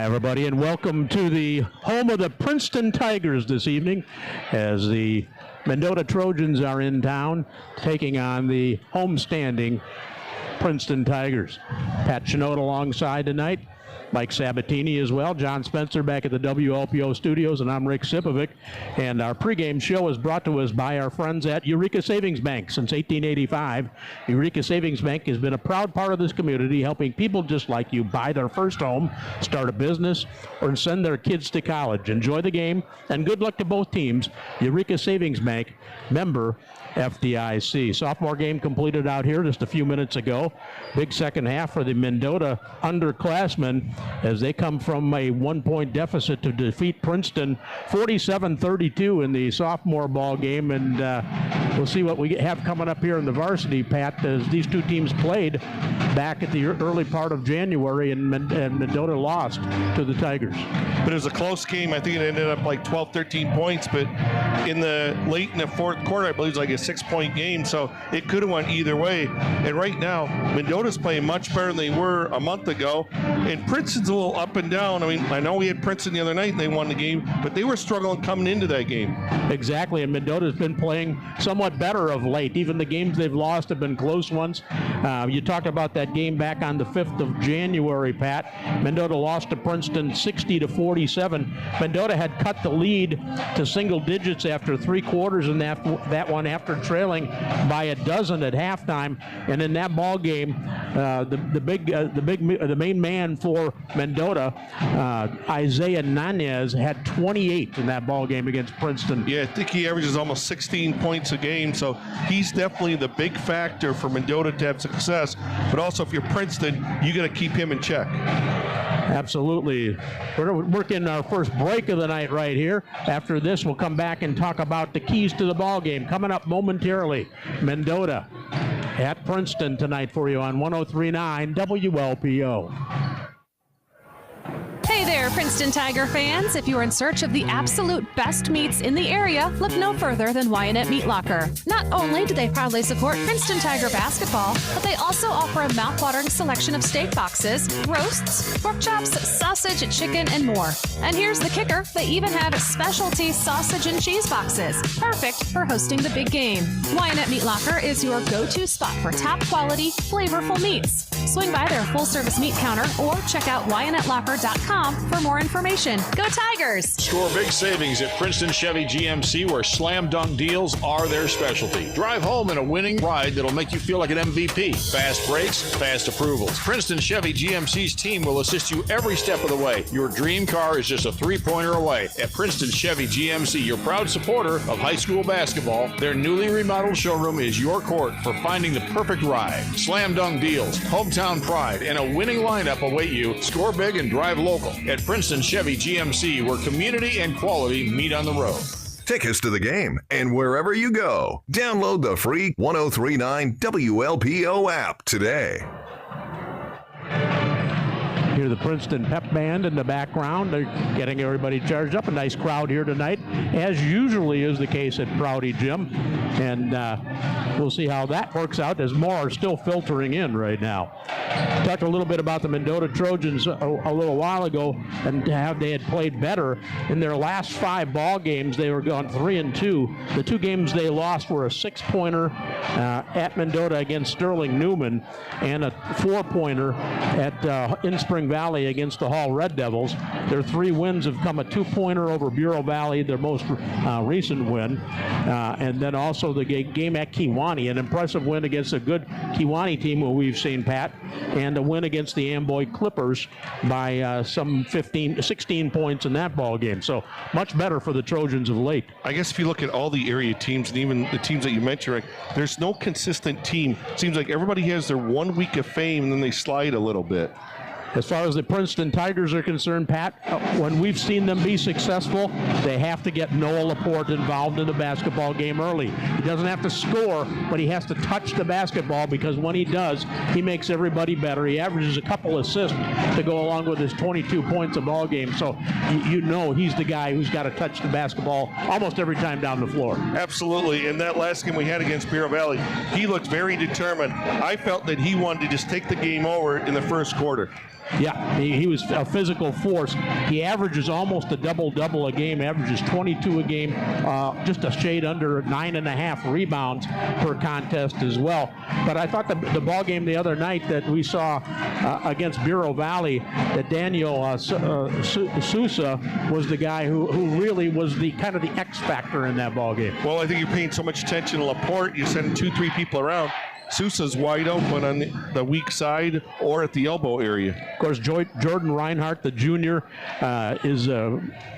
Hi, everybody, and welcome to the home of the Princeton Tigers this evening as the Mendota Trojans are in town taking on the homestanding Princeton Tigers. Pat Chinota alongside tonight, Mike Sabatini as well, John Spencer back at the WLPO studios, and I'm Rick Sipovic. And our pregame show is brought to us by our friends at Eureka Savings Bank. Since 1885, Eureka Savings Bank has been a proud part of this community, helping people just like you buy their first home, start a business, or send their kids to college. Enjoy the game, and good luck to both teams. Eureka Savings Bank, member FDIC. Sophomore game completed out here just a few minutes ago. Big second half for the Mendota underclassmen as they come from a 1-point deficit to defeat Princeton 47-32 in the sophomore ball game. And we'll see what we have coming up here in the varsity, Pat, as these two teams played back at the early part of January, and Mendota lost to the Tigers. But it was a close game. I think it ended up like 12, 13 points, but late in the fourth quarter, I believe it was like a 6-point game, so it could have went either way. And right now, Mendota's playing much better than they were a month ago, and Princeton's a little up and down. I mean, I know we had Princeton the other night and they won the game, but they were struggling coming into that game. Exactly, and Mendota's been playing somewhat better of late. Even the games they've lost have been close ones. You talked about that game back on the 5th of January, Pat. Mendota lost to Princeton 60-47. Mendota had cut the lead to single digits after 3 quarters in that one, after trailing by a dozen at halftime. And in that ball game, the main man for Mendota, Isaiah Nanez, had 28 in that ball game against Princeton. Yeah, I think he averages almost 16 points a game, so he's definitely the big factor for Mendota to have success. But also, if you're Princeton, you got to keep him in check. Absolutely. We're working our first break of the night right here. After this, we'll come back and talk about the keys to the ball game. Coming up momentarily, Mendota at Princeton tonight for you on 103.9 WLPO. Hey there, Princeton Tiger fans. If you're in search of the absolute best meats in the area, look no further than Wyanett Meat Locker. Not only do they proudly support Princeton Tiger basketball, but they also offer a mouthwatering selection of steak boxes, roasts, pork chops, sausage, chicken, and more. And here's the kicker, they even have specialty sausage and cheese boxes, perfect for hosting the big game. Wyanett Meat Locker is your go-to spot for top quality, flavorful meats. Swing by their full-service meat counter or check out WyanetLocker.com for more information. Go Tigers! Score big savings at Princeton Chevy GMC, where slam dunk deals are their specialty. Drive home in a winning ride that'll make you feel like an MVP. Fast brakes, fast approvals. Princeton Chevy GMC's team will assist you every step of the way. Your dream car is just a 3-pointer away. At Princeton Chevy GMC, your proud supporter of high school basketball, their newly remodeled showroom is your court for finding the perfect ride. Slam dunk deals, hometown pride, and a winning lineup await you. Score big and drive local at Princeton Chevy GMC, where community and quality meet on the road. Tickets to the game and wherever you go. Download the free 103.9 WLPO app today. Hear the Princeton pep band in the background. They're getting everybody charged up. A nice crowd here tonight, as usually is the case at Prouty Gym. And we'll see how that works out as more are still filtering in right now. Talked a little bit about the Mendota Trojans a little while ago, and how they had played better. In their last 5 ball games, they were gone 3-2. The 2 games they lost were a 6-pointer at Mendota against Sterling Newman, and a 4-pointer at in Spring Valley against the Hall Red Devils. Their 3 wins have come a 2-pointer over Bureau Valley, their most recent win, and then also the game at Kewanee, an impressive win against a good Kewanee team who we've seen, Pat, and a win against the Amboy Clippers by some 16 points in that ball game. So much better for the Trojans of late. I guess if you look at all the area teams and even the teams that you mentioned, Rick, there's no consistent team. It seems like everybody has their 1 week of fame and then they slide a little bit. As far as the Princeton Tigers are concerned, Pat, when we've seen them be successful, they have to get Noah Laporte involved in the basketball game early. He doesn't have to score, but he has to touch the basketball, because when he does, he makes everybody better. He averages a couple assists to go along with his 22 points a ball game. So you know he's the guy who's got to touch the basketball almost every time down the floor. Absolutely. And that last game we had against Bureau Valley, he looked very determined. I felt that he wanted to just take the game over in the first quarter. Yeah, he was a physical force. He averages almost a double-double a game, averages 22 a game, just a shade under 9.5 rebounds per contest as well. But I thought the ball game the other night that we saw against Bureau Valley, that Daniel Sousa was the guy who really was the kind of the X factor in that ball game. Well, I think you're paying so much attention to Laporte, you send 2-3 people around. Sousa's wide open on the weak side or at the elbow area. Of course, Jordan Reinhardt, the junior, is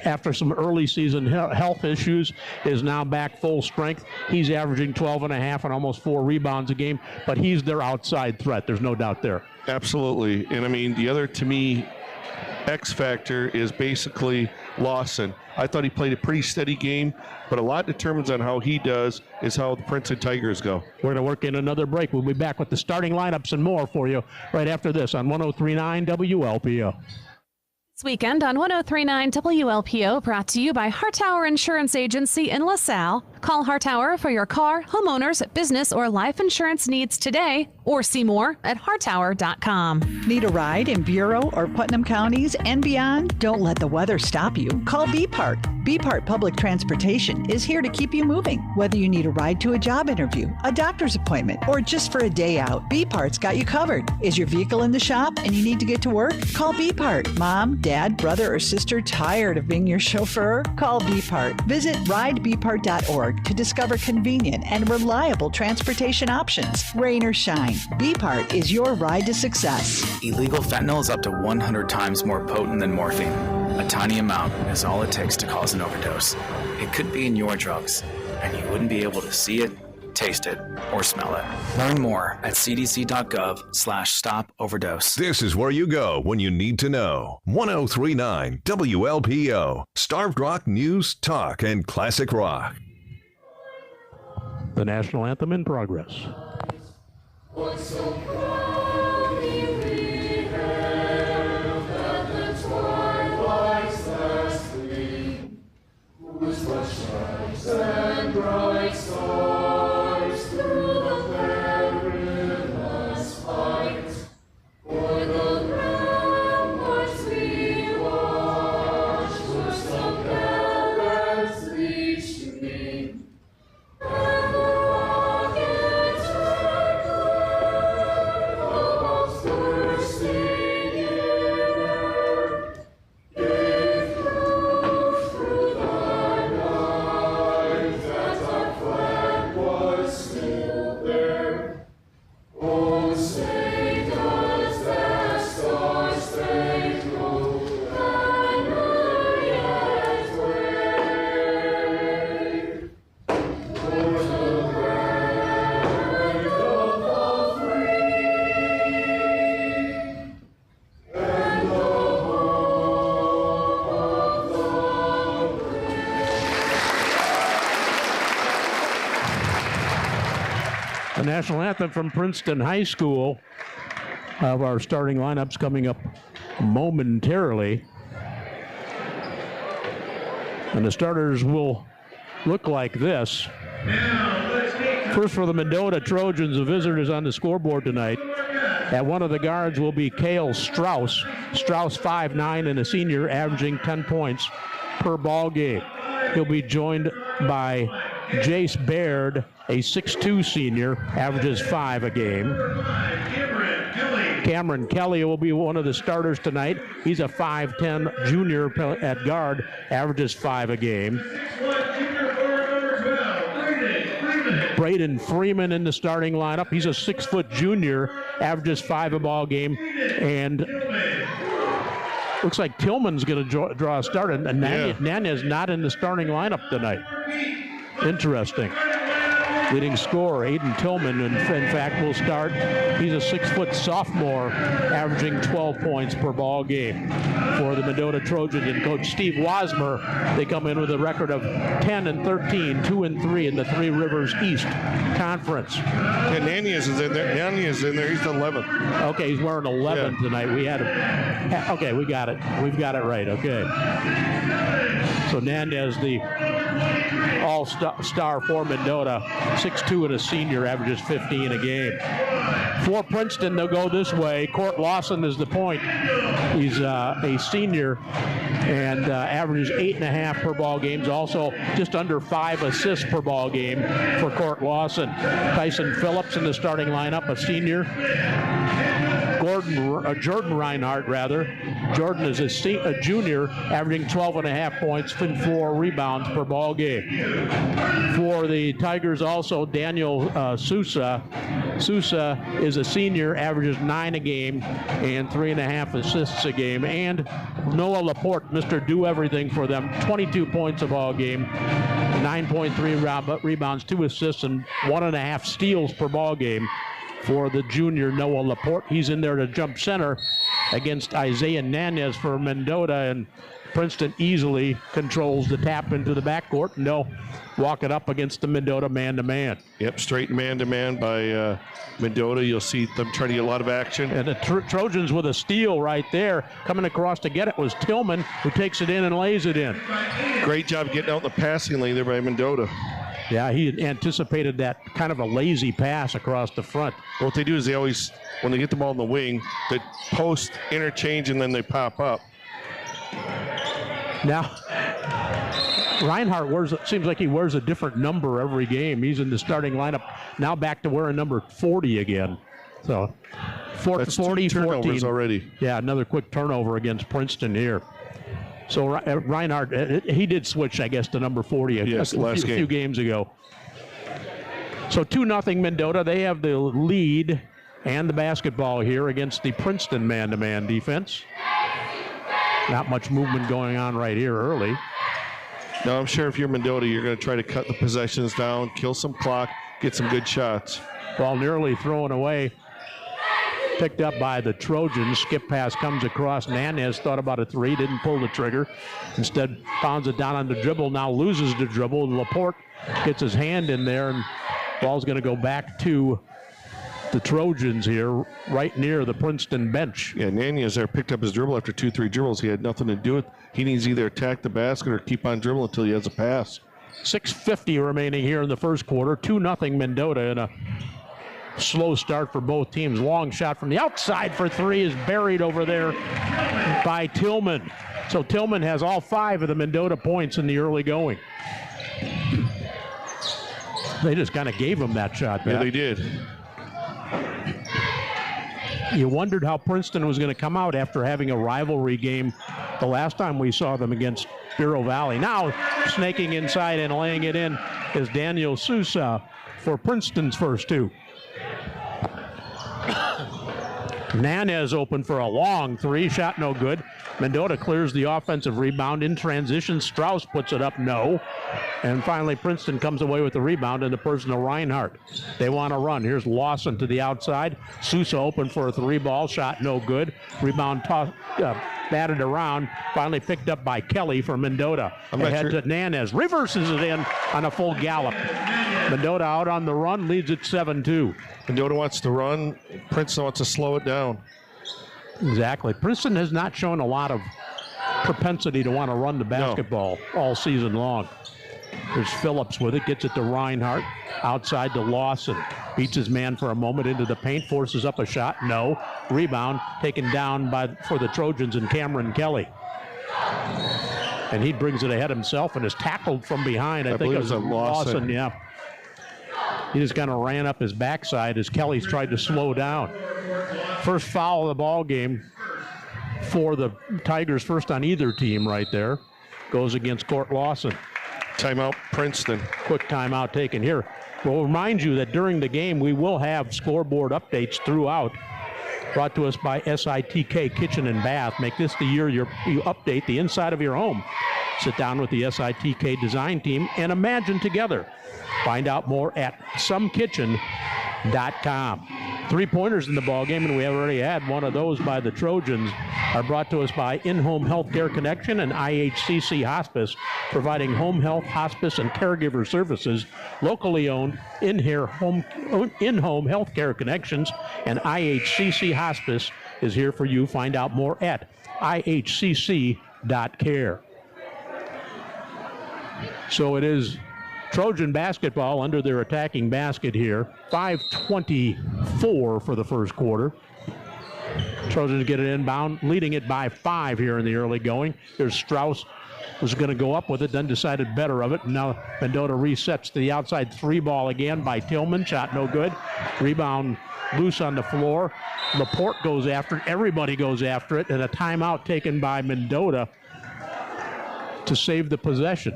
after some early season health issues, is now back full strength. He's averaging 12.5 and almost 4 rebounds a game, but he's their outside threat. There's no doubt there. Absolutely. And I mean, the other, to me, X factor is basically Lawson. I thought he played a pretty steady game, but a lot determines on how he does is how the Princeton Tigers go. We're going to work in another break. We'll be back with the starting lineups and more for you right after this on 103.9 WLPO. This weekend on 103.9 WLPO, brought to you by Hartower Insurance Agency in LaSalle. Call Hartower for your car, homeowners, business, or life insurance needs today, or see more at hartower.com. Need a ride in Bureau or Putnam counties and beyond? Don't let the weather stop you. Call B-Part. B-Part Public Transportation is here to keep you moving. Whether you need a ride to a job interview, a doctor's appointment, or just for a day out, B-Part's got you covered. Is your vehicle in the shop and you need to get to work? Call B-Part. Mom, dad, brother, or sister tired of being your chauffeur? Call B-Part. Visit ridebpart.org to discover convenient and reliable transportation options. Rain or shine, B-Part is your ride to success. Illegal fentanyl is up to 100 times more potent than morphine. A tiny amount is all it takes to cause an overdose. It could be in your drugs, and you wouldn't be able to see it, taste it, or smell it. Learn more at cdc.gov/stop-overdose. This is where you go when you need to know. 103.9 WLPO. Starved Rock News, Talk, and Classic Rock. The national anthem in progress. And bright stars through the perilous fight, for the ramparts we watched were so gallantly streamed, and the rockets recurred above thirsty air, gave proof through the The national anthem from Princeton High School. Of our starting lineups coming up momentarily. And the starters will look like this. First for the Mendota Trojans, the visitors on the scoreboard tonight. At one of the guards will be Cale Strauss. Strauss 5'9" and a senior, averaging 10 points per ball game. He'll be joined by Jace Baird, a 6'2" senior, averages 5 a game. Cameron Kelly will be one of the starters tonight. He's a 5'10" junior at guard, averages 5 a game. Braden Freeman in the starting lineup. He's a 6-foot junior, averages 5 a ball game, and looks like Tillman's going to draw a start, and Nana's not in the starting lineup tonight. Interesting. Leading scorer, Aiden Tillman, in fact, will start. He's a 6-foot sophomore, averaging 12 points per ball game for the Mendota Trojans. And Coach Steve Wasmer, they come in with a record of 10-13, 2-3 in the Three Rivers East Conference. And Nanias is in there. Nanias in there. He's 11th. Okay, he's wearing 11 tonight. We had him. Okay, we got it. We've got it right. Okay. So Nandez, the all-star for Mendota, 6'2", and a senior, averages 15 a game. For Princeton, they'll go this way. Court Lawson is the point. He's a senior and averages 8.5 per ball game. Also just under 5 assists per ball game for Court Lawson. Tyson Phillips in the starting lineup, a senior. Jordan Reinhardt, rather. Jordan is a junior, averaging 12.5 points and 4 rebounds per ball game. For the Tigers, also Daniel Sousa. Sousa is a senior, averages 9 a game and 3.5 assists a game. And Noah Laporte, Mr. Do-Everything for them, 22 points a ball game, 9.3 rebounds, 2 assists, and 1.5 steals per ball game. For the junior Noah Laporte, he's in there to jump center against Isaiah Nanez for Mendota, and Princeton easily controls the tap into the backcourt, and they'll walk it up against the Mendota man-to-man. Yep, straight man-to-man by Mendota. You'll see them trying to get a lot of action. And the Trojans with a steal right there. Coming across to get it was Tillman, who takes it in and lays it in. Great job getting out in the passing lane there by Mendota. Yeah, he anticipated that kind of a lazy pass across the front. What they do is they always, when they get the ball in the wing, they post, interchange, and then they pop up. Now, Reinhardt seems like he wears a different number every game. He's in the starting lineup, now back to wearing number 40 again. So, 40, turnovers 14 already. Yeah, another quick turnover against Princeton here. So Reinhardt, he did switch, I guess, to number 40 a few games ago. So 2-0 Mendota. They have the lead and the basketball here against the Princeton man-to-man defense. Not much movement going on right here early. No, I'm sure if you're Mendota, you're going to try to cut the possessions down, kill some clock, get some good shots. Ball nearly thrown away. Picked up by the Trojans. Skip pass comes across. Nanez thought about a 3, didn't pull the trigger. Instead, pounds it down on the dribble, now loses the dribble. Laporte gets his hand in there, and ball's going to go back to the Trojans here, right near the Princeton bench. Yeah, Nanez there picked up his dribble after 2-3 dribbles. He had nothing to do with it. He needs to either attack the basket or keep on dribbling until he has a pass. 6:50 remaining here in the first quarter. 2-0 Mendota in a slow start for both teams. Long shot from the outside for 3 is buried over there by Tillman. So Tillman has all 5 of the Mendota points in the early going. They just kind of gave him that shot back. Yeah, they did. You wondered how Princeton was going to come out after having a rivalry game the last time we saw them against Bureau Valley. Now snaking inside and laying it in is Daniel Sousa for Princeton's first 2. Nanez open for a long 3, shot no good. Mendota clears the offensive rebound in transition. Strauss puts it up, no. And finally Princeton comes away with the rebound in the person of Reinhardt. They want to run. Here's Lawson to the outside. Sousa open for a 3-ball, shot no good. Rebound batted around, finally picked up by Kelly for Mendota. Ahead to Nanez, reverses it in on a full gallop. Mendota out on the run, leads at 7-2. Mendota wants to run. Princeton wants to slow it down. Exactly. Princeton has not shown a lot of propensity to want to run the basketball all season long. There's Phillips with it, gets it to Reinhardt, outside to Lawson. Beats his man for a moment into the paint, forces up a shot, no. Rebound taken down for the Trojans and Cameron Kelly. And he brings it ahead himself and is tackled from behind. I think it was a Lawson, yeah. He just kind of ran up his backside as Kelly's tried to slow down. First foul of the ball game for the Tigers, first on either team right there, goes against Court Lawson. Timeout, Princeton. Quick timeout taken here. We'll remind you that during the game we will have scoreboard updates throughout, brought to us by SITK Kitchen and Bath. Make this the year you update the inside of your home. Sit down with the SITK design team and imagine together. Find out more at somekitchen.com. 3-pointers in the ballgame, and we have already had one of those by the Trojans, are brought to us by In-Home Healthcare Connection and IHCC Hospice, providing home health, hospice, and caregiver services. Locally owned, in-home healthcare connections, and IHCC Hospice is here for you. Find out more at ihcc.care. So it is Trojan basketball under their attacking basket here. 5:24 for the first quarter. Trojans get it inbound, leading it by 5 here in the early going. Here's Strauss, was going to go up with it, then decided better of it. And now Mendota resets to the outside 3 ball again by Tillman. Shot no good. Rebound loose on the floor. Laporte goes after it. Everybody goes after it. And a timeout taken by Mendota to save the possession.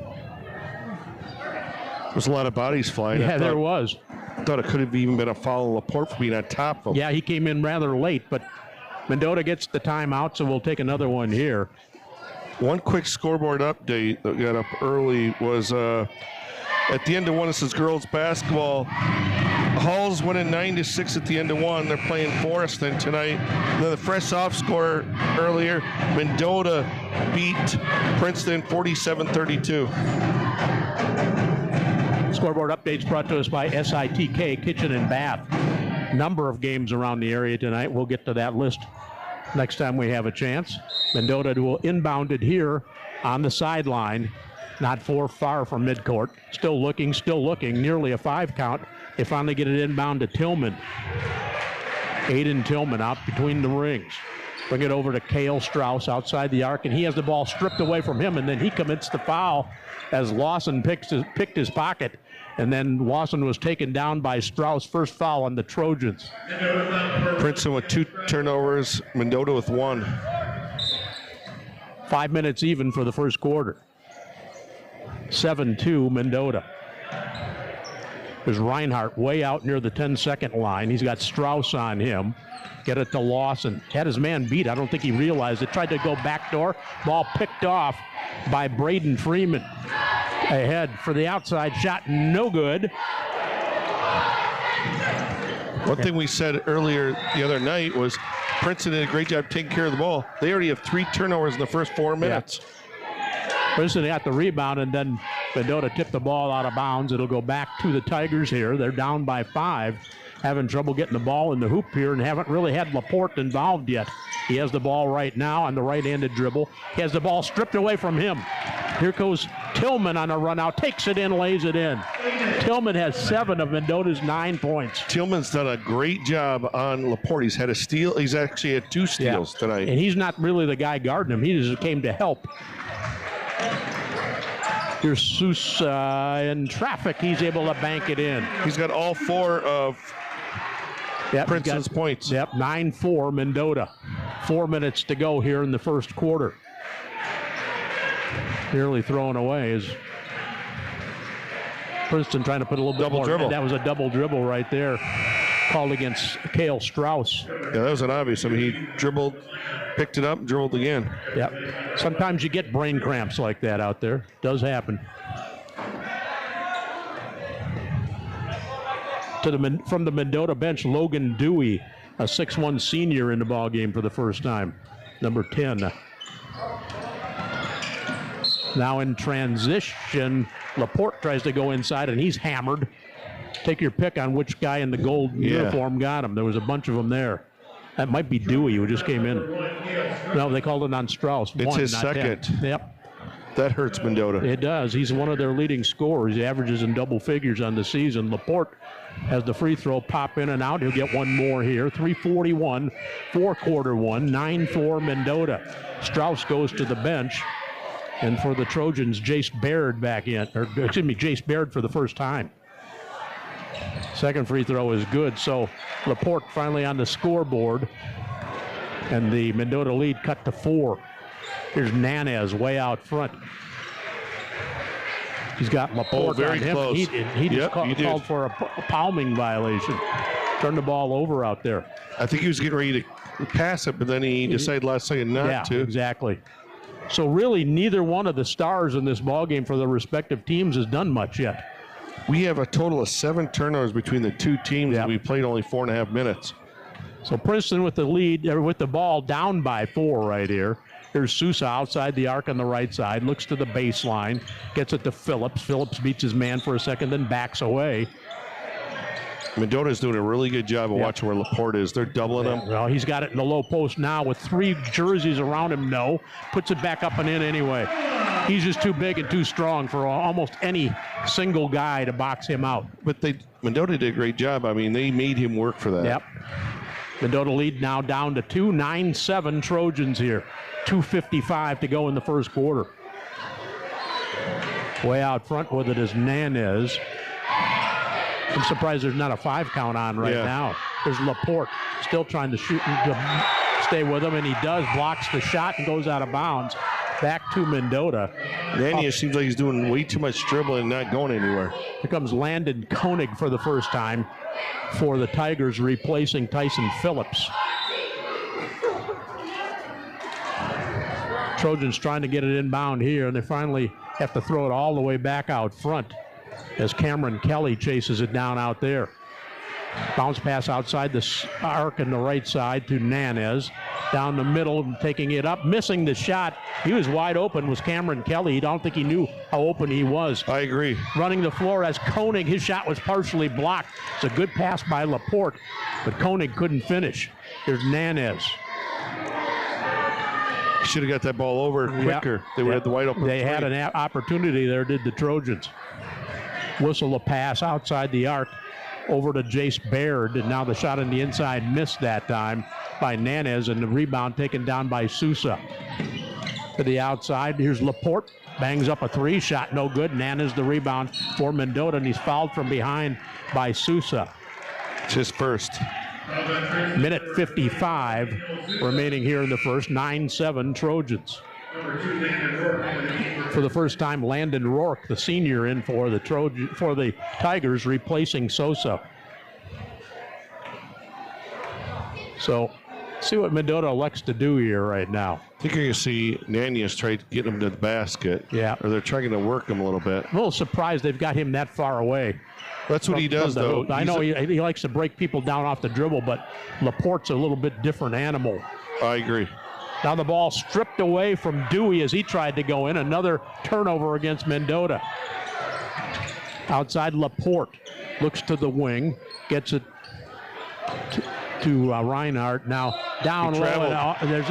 There's a lot of bodies flying. Yeah, there was. I thought it could have even been a foul on Laporte for being on top of him. Yeah, he came in rather late, but Mendota gets the timeout, so we'll take another one here. One quick scoreboard update that got up early was at the end of one, this is girls basketball. Hall's winning 9-6 at the end of one. They're playing Forreston tonight. And then the fresh off score earlier, Mendota beat Princeton 47-32. Scoreboard updates brought to us by SITK Kitchen and Bath. Number of games around the area tonight. We'll get to that list next time we have a chance. Mendota will inbound it here on the sideline, not far from midcourt. Still looking, nearly a 5 count. They finally get it inbound to Tillman. Aiden Tillman out between the rings. Bring it over to Cale Strauss outside the arc, and he has the ball stripped away from him, and then he commits the foul as Lawson picked his pocket, and then Lawson was taken down by Strauss. First foul on the Trojans. Princeton with 2 turnovers, Mendota with 1. 5 minutes even for the first quarter. 7-2 Mendota. There's Reinhardt way out near the 10-second line. He's got Strauss on him. Get it to Lawson. Had his man beat. I don't think he realized it. Tried to go backdoor. Ball picked off by Braden Freeman. Ahead for the outside shot. No good. One thing we said earlier the other night was Princeton did a great job taking care of the ball. They already have 3 turnovers in the first 4 minutes. Yeah. Princeton got the rebound, and then Mendota tipped the ball out of bounds. It'll go back to the Tigers here. They're down by 5. Having trouble getting the ball in the hoop here and haven't really had Laporte involved yet. He has the ball right now on the right-handed dribble. He has the ball stripped away from him. Here goes Tillman on a run out, takes it in, lays it in. Tillman has 7 of Mendota's 9 points. Tillman's done a great job on Laporte. He's had a steal. He's actually had 2 steals tonight. And he's not really the guy guarding him. He just came to help. Here's Sousa in traffic. He's able to bank it in. He's got all 4 of Princeton's points. Yep, 9-4 Mendota. 4 minutes to go here in the first quarter. Nearly thrown away is Princeton trying to put a little bit double more. Dribble. That was a double dribble right there. Called against Cale Strauss. Yeah, that was an obvious. I mean, he dribbled, picked it up, and dribbled again. Yep. Sometimes you get brain cramps like that out there. Does happen. From the Mendota bench, Logan Dewey, a 6'1 senior in the ball game for the first time. Number 10. Now in transition, Laporte tries to go inside, and he's hammered. Take your pick on which guy in the gold uniform got him. There was a bunch of them there. That might be Dewey who just came in. No, they called it on Strauss. It's his second. 10. Yep. That hurts Mendota. It does. He's one of their leading scorers. He averages in double figures on the season. Laporte has the free throw pop in and out. He'll get one more here. 3:41, 4-quarter one, 9-4 Mendota. Strauss goes to the bench. And for the Trojans, Jace Baird back in. Jace Baird for the first time. Second free throw is good. So Laporte finally on the scoreboard. And the Mendota lead cut to 4. Here's Nanez way out front. He's got Laporte very on him. close. He just called for a palming violation. Turned the ball over out there. I think he was getting ready to pass it, but then he decided last second not to. Exactly. So really, neither one of the stars in this ballgame for the respective teams has done much yet. We have a total of 7 turnovers between the 2 teams, and we played only 4.5 minutes. So Princeton with the lead, with the ball down by 4 right here. Here's Sousa outside the arc on the right side, looks to the baseline, gets it to Phillips. Phillips beats his man for a second, then backs away. Mendota is doing a really good job of watching where Laporte is. They're doubling him. Well, he's got it in the low post now with 3 jerseys around him. No, puts it back up and in anyway. He's just too big and too strong for almost any single guy to box him out. But Mendota did a great job. I mean, they made him work for that. Yep. Mendota lead now down to 2, 9-7 Trojans here. 2:55 to go in the first quarter. Way out front with it is Nanez. I'm surprised there's not a 5 count on right now. There's Laporte still trying to shoot and to stay with him, and he does, blocks the shot and goes out of bounds. Back to Mendota. Nanez seems like he's doing way too much dribbling and not going anywhere. Here comes Landon Koenig for the first time for the Tigers, replacing Tyson Phillips. Trojans trying to get it inbound here, and they finally have to throw it all the way back out front as Cameron Kelly chases it down out there. Bounce pass outside the arc on the right side to Nanez. Down the middle, taking it up, missing the shot. He was wide open, was Cameron Kelly. I don't think he knew how open he was. I agree. Running the floor as Koenig, his shot was partially blocked. It's a good pass by Laporte, but Koenig couldn't finish. Here's Nanez. Should have got that ball over quicker. They would have the wide open. They had an opportunity there, did the Trojans. Whistle a pass outside the arc over to Jace Baird, and now the shot on the inside missed that time by Nanez, and the rebound taken down by Sousa. To the outside, here's Laporte, bangs up a 3 shot, no good. Nanez the rebound for Mendota, and he's fouled from behind by Sousa. It's his first. Minute 55 remaining here in the first. 9-7 Trojans. For the first time, Landon Rourke, the senior, in for the Tigers, replacing Sosa. So, see what Mendota elects to do here right now. I think you're going to see Nanez try to get him to the basket. Yeah. Or they're trying to work him a little bit. A little surprised they've got him that far away. That's what he does, though. I know he likes to break people down off the dribble, but Laporte's a little bit different animal. I agree. Now the ball stripped away from Dewey as he tried to go in. Another turnover against Mendota. Outside Laporte. Looks to the wing. Gets it to Reinhardt. Now down low. There's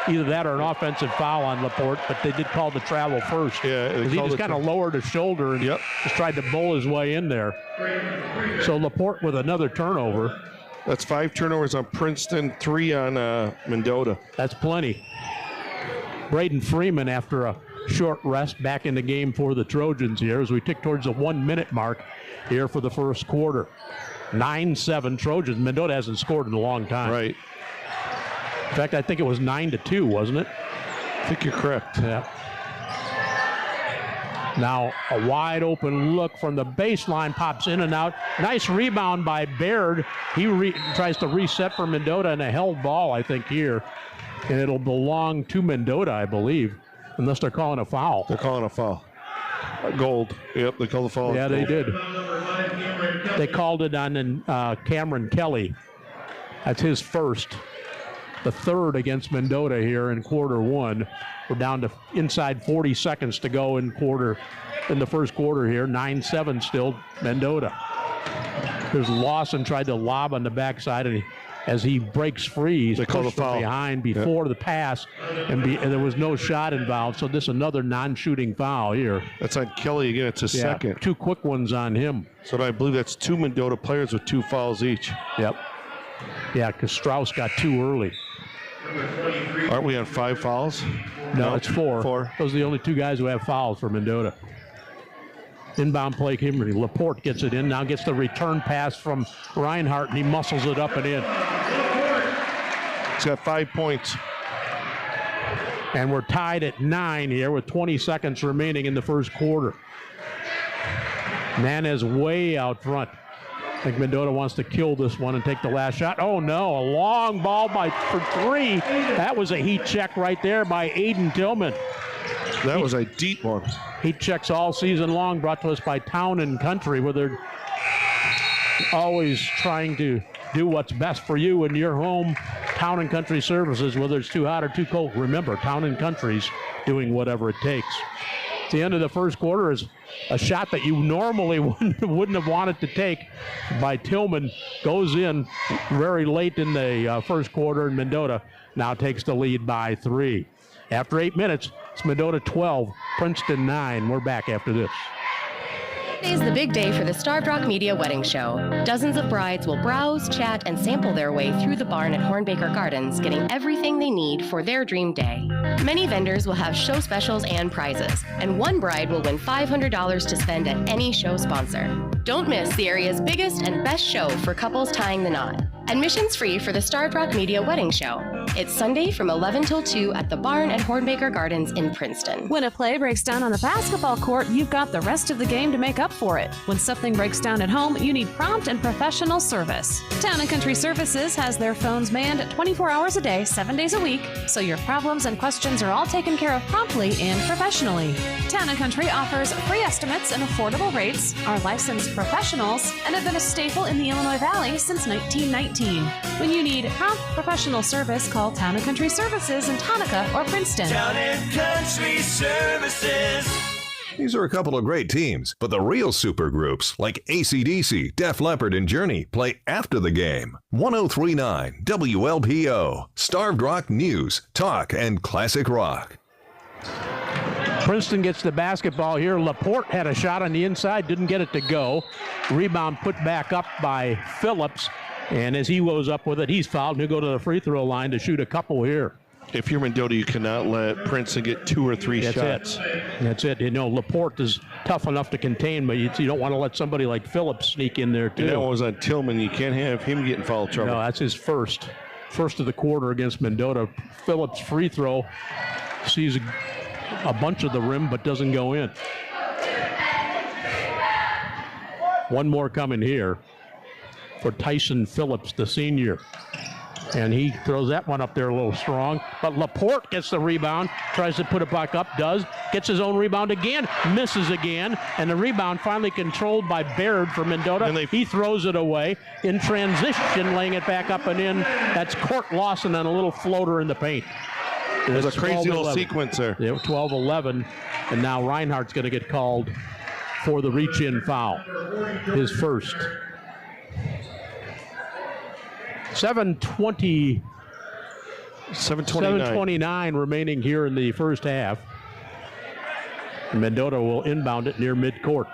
either that or an offensive foul on Laporte, but they did call the travel first. Yeah, he just kind of lowered his shoulder and just tried to bull his way in there. So Laporte with another turnover. That's 5 turnovers on Princeton, 3 on Mendota. That's plenty. Braden Freeman, after a short rest, back in the game for the Trojans here as we tick towards the 1-minute mark here for the first quarter. 9-7 Trojans. Mendota hasn't scored in a long time. Right. In fact, I think it was 9-2, wasn't it? I think you're correct. Yeah. Now a wide open look from the baseline, pops in and out. Nice rebound by Baird. He tries to reset for Mendota, and a held ball, I think, here. And it'll belong to Mendota, I believe, unless they're calling a foul. They're calling a foul. Gold. Yep, they called the foul. Yeah, they did. They called it on Cameron Kelly. That's his first. The third against Mendota here in quarter 1. We're down to inside 40 seconds to go in the first quarter here. 9-7 still Mendota. There's Lawson tried to lob on the backside, and as he breaks free, he's pushed from behind before the pass, and there was no shot involved. So this is another non-shooting foul here. That's on Kelly again. It's a second. 2 quick ones on him. So I believe that's 2 Mendota players with 2 fouls each. Yep. Yeah, because Strauss got 2 early. Aren't we on 5 fouls? No, it's 4. 4. Those are the only 2 guys who have fouls for Mendota. Inbound play, Kimberly. Laporte gets it in, now gets the return pass from Reinhardt, and he muscles it up and in. He's got 5 points. And we're tied at 9 here with 20 seconds remaining in the first quarter. Nanez way out front. I think Mendota wants to kill this one and take the last shot. Oh no, a long ball for 3. That was a heat check right there by Aiden Tillman. That was a deep one. Heat checks all season long, brought to us by Town and Country, where they're always trying to do what's best for you in your home. Town and Country services, whether it's too hot or too cold. Remember, Town and Country's doing whatever it takes. At the end of the first quarter is a shot that you normally wouldn't have wanted to take by Tillman. Goes in very late in the first quarter, and Mendota now takes the lead by 3. After 8 minutes, it's Mendota 12, Princeton 9. We're back after this. Today's the big day for the Starved Rock Media Wedding Show. Dozens of brides will browse, chat, and sample their way through the barn at Hornbaker Gardens, getting everything they need for their dream day. Many vendors will have show specials and prizes, and one bride will win $500 to spend at any show sponsor. Don't miss the area's biggest and best show for couples tying the knot. Admission's free for the Starved Rock Media Wedding Show. It's Sunday from 11 till 2 at the barn at Hornbaker Gardens in Princeton. When a play breaks down on the basketball court, you've got the rest of the game to make up for it. When something breaks down at home, you need prompt and professional service. Town & Country Services has their phones manned 24 hours a day, 7 days a week, so your problems and questions are all taken care of promptly and professionally. Town & Country offers free estimates and affordable rates, are licensed professionals, and have been a staple in the Illinois Valley since 1919. When you need prompt professional service, call Town & Country Services in Tonka or Princeton. Town & Country Services. These are a couple of great teams, but the real super groups like AC/DC, Def Leppard, and Journey play after the game. 103.9 WLPO, Starved Rock News, Talk, and Classic Rock. Princeton gets the basketball here. Laporte had a shot on the inside, didn't get it to go. Rebound put back up by Phillips, and as he goes up with it, he's fouled. He'll go to the free throw line to shoot a couple here. If you're Mendota, you cannot let Princeton get 2 or 3 shots. That's it. You know, Laporte is tough enough to contain, but you don't want to let somebody like Phillips sneak in there, too. And that was on Tillman. You can't have him get in foul trouble. No, that's his first of the quarter against Mendota. Phillips' free throw sees a bunch of the rim, but doesn't go in. One more coming here for Tyson Phillips, the senior. And he throws that one up there a little strong. But Laporte gets the rebound, tries to put it back up, gets his own rebound again, misses again, and the rebound finally controlled by Baird for Mendota. And he throws it away. In transition, laying it back up and in. That's Court Lawson on a little floater in the paint. There's a crazy little sequence there. 12-11, and now Reinhardt's going to get called for the reach-in foul, his first. 7:29 remaining here in the first half. Mendota will inbound it near midcourt.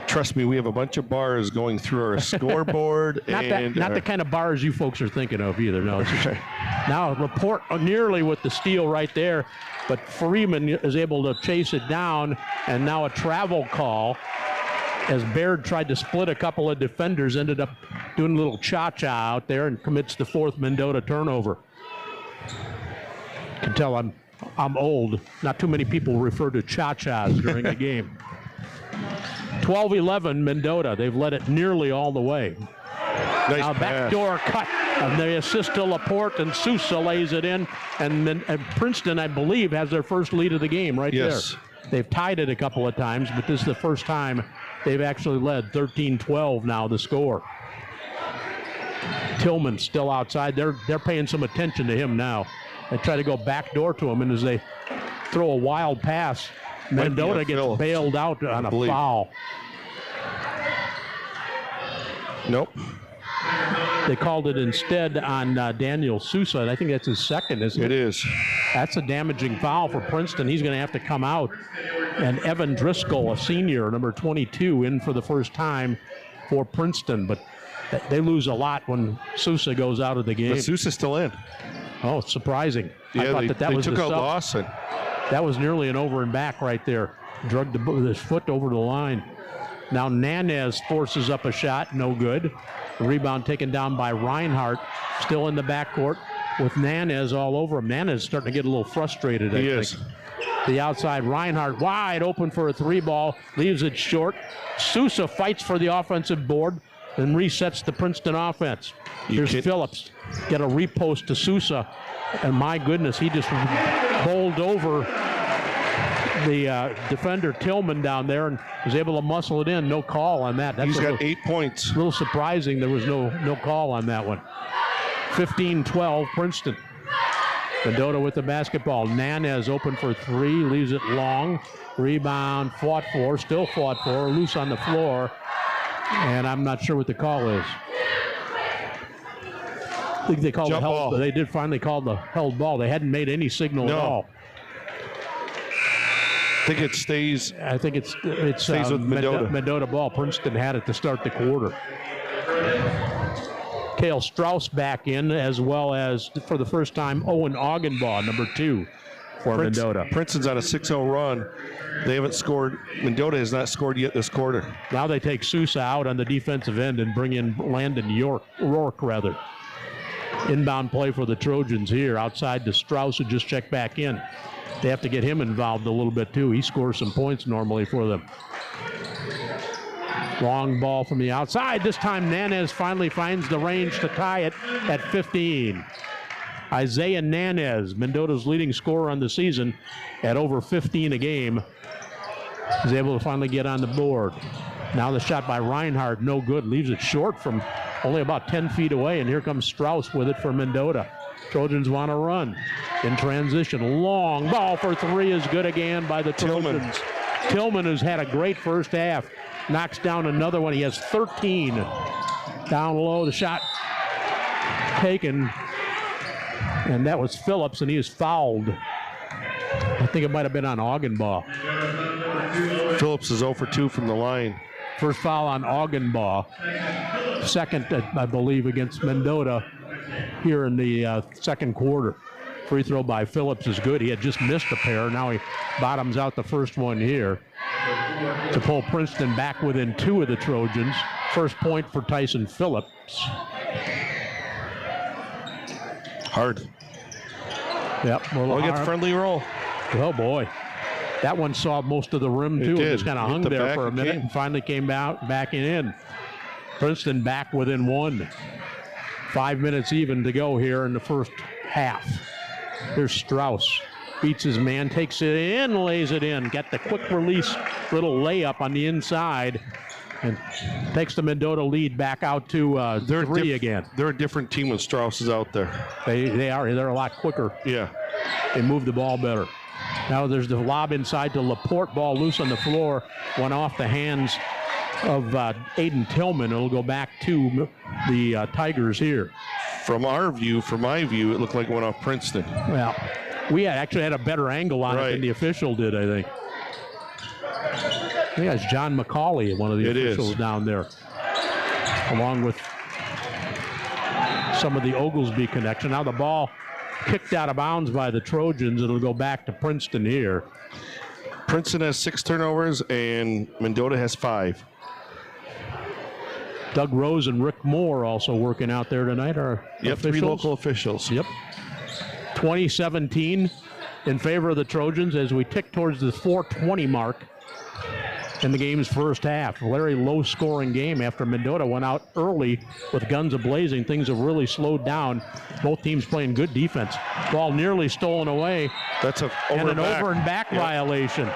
Trust me, we have a bunch of bars going through our scoreboard. Not the kind of bars you folks are thinking of either. No. Now Laporte nearly with the steal right there, but Freeman is able to chase it down, and now a travel call as Baird tried to split a couple of defenders, ended up doing a little cha-cha out there and commits the 4th Mendota turnover. You can tell I'm old. Not too many people refer to cha-chas during the game. 12-11 Mendota. They've led it nearly all the way. Nice now backdoor cut. And they assist to Laporte, and Sousa lays it in. And Princeton, I believe, has their first lead of the game right there. They've tied it a couple of times, but this is the first time they've actually led. 13-12 now the score. Tillman still outside. They're paying some attention to him now. They try to go backdoor to him, and as they throw a wild pass, Mendota gets bailed out on a foul. Nope. They called it instead on Daniel Sousa, and I think that's his second, isn't it? It is. That's a damaging foul for Princeton. He's going to have to come out. And Evan Driscoll, a senior, number 22, in for the first time for Princeton. But they lose a lot when Sousa goes out of the game. But Sousa's still in. Oh, surprising. Yeah, I thought that was took out Lawson. That was nearly an over and back right there. Drugged his foot over the line. Now Nanez forces up a shot, no good. The rebound taken down by Reinhardt, still in the backcourt with Nanez all over him. Nanez starting to get a little frustrated, I think. The outside, Reinhardt wide open for a 3-ball, leaves it short. Sousa fights for the offensive board and resets the Princeton offense. Here's Phillips, get a repost to Sousa, and my goodness, he just bowled over the defender Tillman down there and was able to muscle it in. No call on that. He's got 8 points. A little surprising there was no call on that one. 15-12 Princeton. Mendota with the basketball. Nanez open for 3, leaves it long. Rebound still fought for, loose on the floor. And I'm not sure what the call is. I think they called Jump the held ball. They did finally call the held ball. They hadn't made any signal at all. I think it stays. I think it's stays with Mendota. Mendota ball. Princeton had it to start the quarter. Cale Strauss back in, as well as, for the first time, Owen Augenbaugh, number 2 for Mendota. Princeton's on a 6-0 run. They haven't scored. Mendota has not scored yet this quarter. Now they take Sousa out on the defensive end and bring in Landon Rourke. Inbound play for the Trojans here, outside to Strauss, who just checked back in. They have to get him involved a little bit, too. He scores some points normally for them. Long ball from the outside. This time Nanez finally finds the range to tie it at 15. Isaiah Nanez, Mendota's leading scorer on the season at over 15 a game, is able to finally get on the board. Now the shot by Reinhardt, no good. Leaves it short from only about 10 feet away, and here comes Strauss with it for Mendota. Trojans want to run in transition. Long ball for 3 is good again by the Trojans. Tillman, who's had a great first half, knocks down another one. He has 13. Down low, the shot taken, and that was Phillips, and he is fouled. I think it might have been on Augenbaugh. Phillips is 0 for 2 from the line. First foul on Augenbaugh. Second, I believe, against Mendota here in the second quarter. Free throw by Phillips is good. He had just missed a pair. Now he bottoms out the first one here to pull Princeton back within 2 of the Trojans. First point for Tyson Phillips. Hard. Yep. We'll get the friendly roll. Oh, boy. That one saw most of the rim, too. It just kind of hung there for a minute and finally came out back in. Princeton back within 1. 5 minutes even to go here in the first half. Here's Strauss. Beats his man, takes it in, lays it in. Got the quick release little layup on the inside. And takes the Mendota lead back out to 3 again. They're a different team when Strauss is out there. They are. They're a lot quicker. Yeah. They move the ball better. Now there's the lob inside to Laporte. Ball loose on the floor. Went off the hands of Aiden Tillman. It'll go back to the Tigers here. From my view, it looked like it went off Princeton. Well, we actually had a better angle on it than the official did, I think. I think that's John McCauley, one of the officials down there, along with some of the Oglesby connection. Now the ball kicked out of bounds by the Trojans. It'll go back to Princeton here. Princeton has 6 turnovers and Mendota has 5. Doug Rose and Rick Moore also working out there tonight are officials. 3 local officials. Yep. 2017 in favor of the Trojans as we tick towards the 4:20 mark in the game's first half. A very low-scoring game after Mendota went out early with guns a-blazing. Things have really slowed down. Both teams playing good defense. Ball nearly stolen away. That's an over and back violation.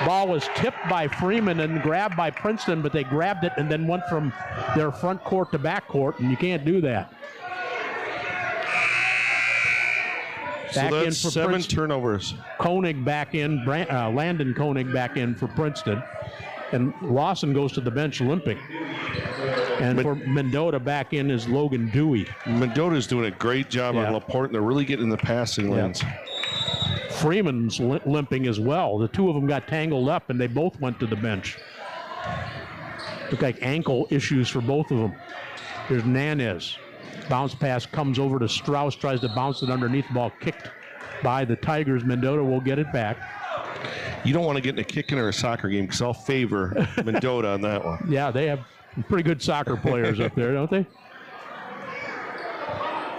Ball was tipped by Freeman and grabbed by Princeton, but they grabbed it and then went from their front court to back court, and you can't do that. Back so that's in for 7 Princeton. Turnovers. Koenig back in, Landon Koenig back in for Princeton. And Lawson goes to the bench limping. And for Mendota back in is Logan Dewey. Mendota's doing a great job on Laporte, and they're really getting in the passing lanes. Freeman's limping as well. The two of them got tangled up, and they both went to the bench. Look like ankle issues for both of them. Here's Nanez. Bounce pass comes over to Strauss, tries to bounce it underneath. Ball kicked by the Tigers. Mendota will get it back. You don't want to get in a kicking or a soccer game because I'll favor Mendota on that one. Yeah, they have pretty good soccer players up there, don't they?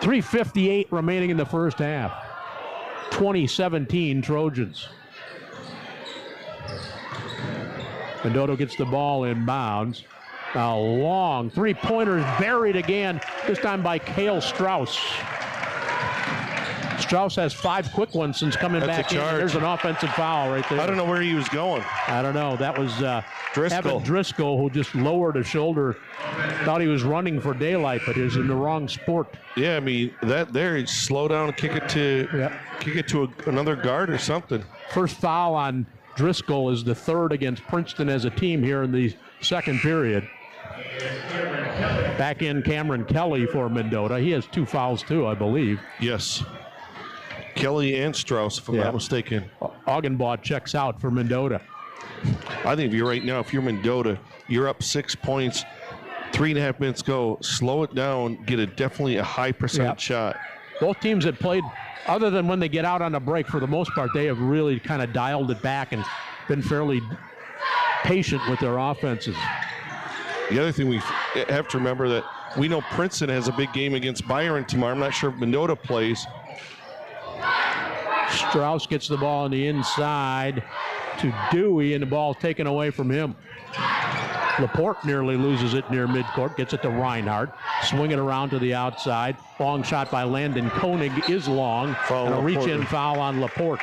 3:58 remaining in the first half. 2017 Trojans. Mendota gets the ball in bounds. A long three-pointer is buried again, this time by Cale Strauss. Strauss has 5 quick ones since coming back in. There's an offensive foul right there. I don't know where he was going. I don't know. That was Driscoll. Evan Driscoll, who just lowered a shoulder. Thought he was running for daylight, but he was in the wrong sport. Yeah, I mean, that there, slow down and kick it to another guard or something. First foul on Driscoll is the 3rd against Princeton as a team here in the second period. Back in Cameron Kelly for Mendota. He has 2 fouls too, I believe. Yes. Kelly and Strauss, if I'm not mistaken. Augenbaugh checks out for Mendota. I think right now, if you're Mendota, you're up 6 points, 3.5 minutes go, slow it down, get definitely a high percent shot. Both teams have played, other than when they get out on a break, for the most part, they have really kind of dialed it back and been fairly patient with their offenses. The other thing we have to remember that we know Princeton has a big game against Byron tomorrow. I'm not sure if Mendota plays. Strauss gets the ball on the inside to Dewey, and the ball taken away from him. Laporte nearly loses it near midcourt, gets it to Reinhardt, swing it around to the outside. Long shot by Landon Koenig is long, and a reach-in foul on Laporte.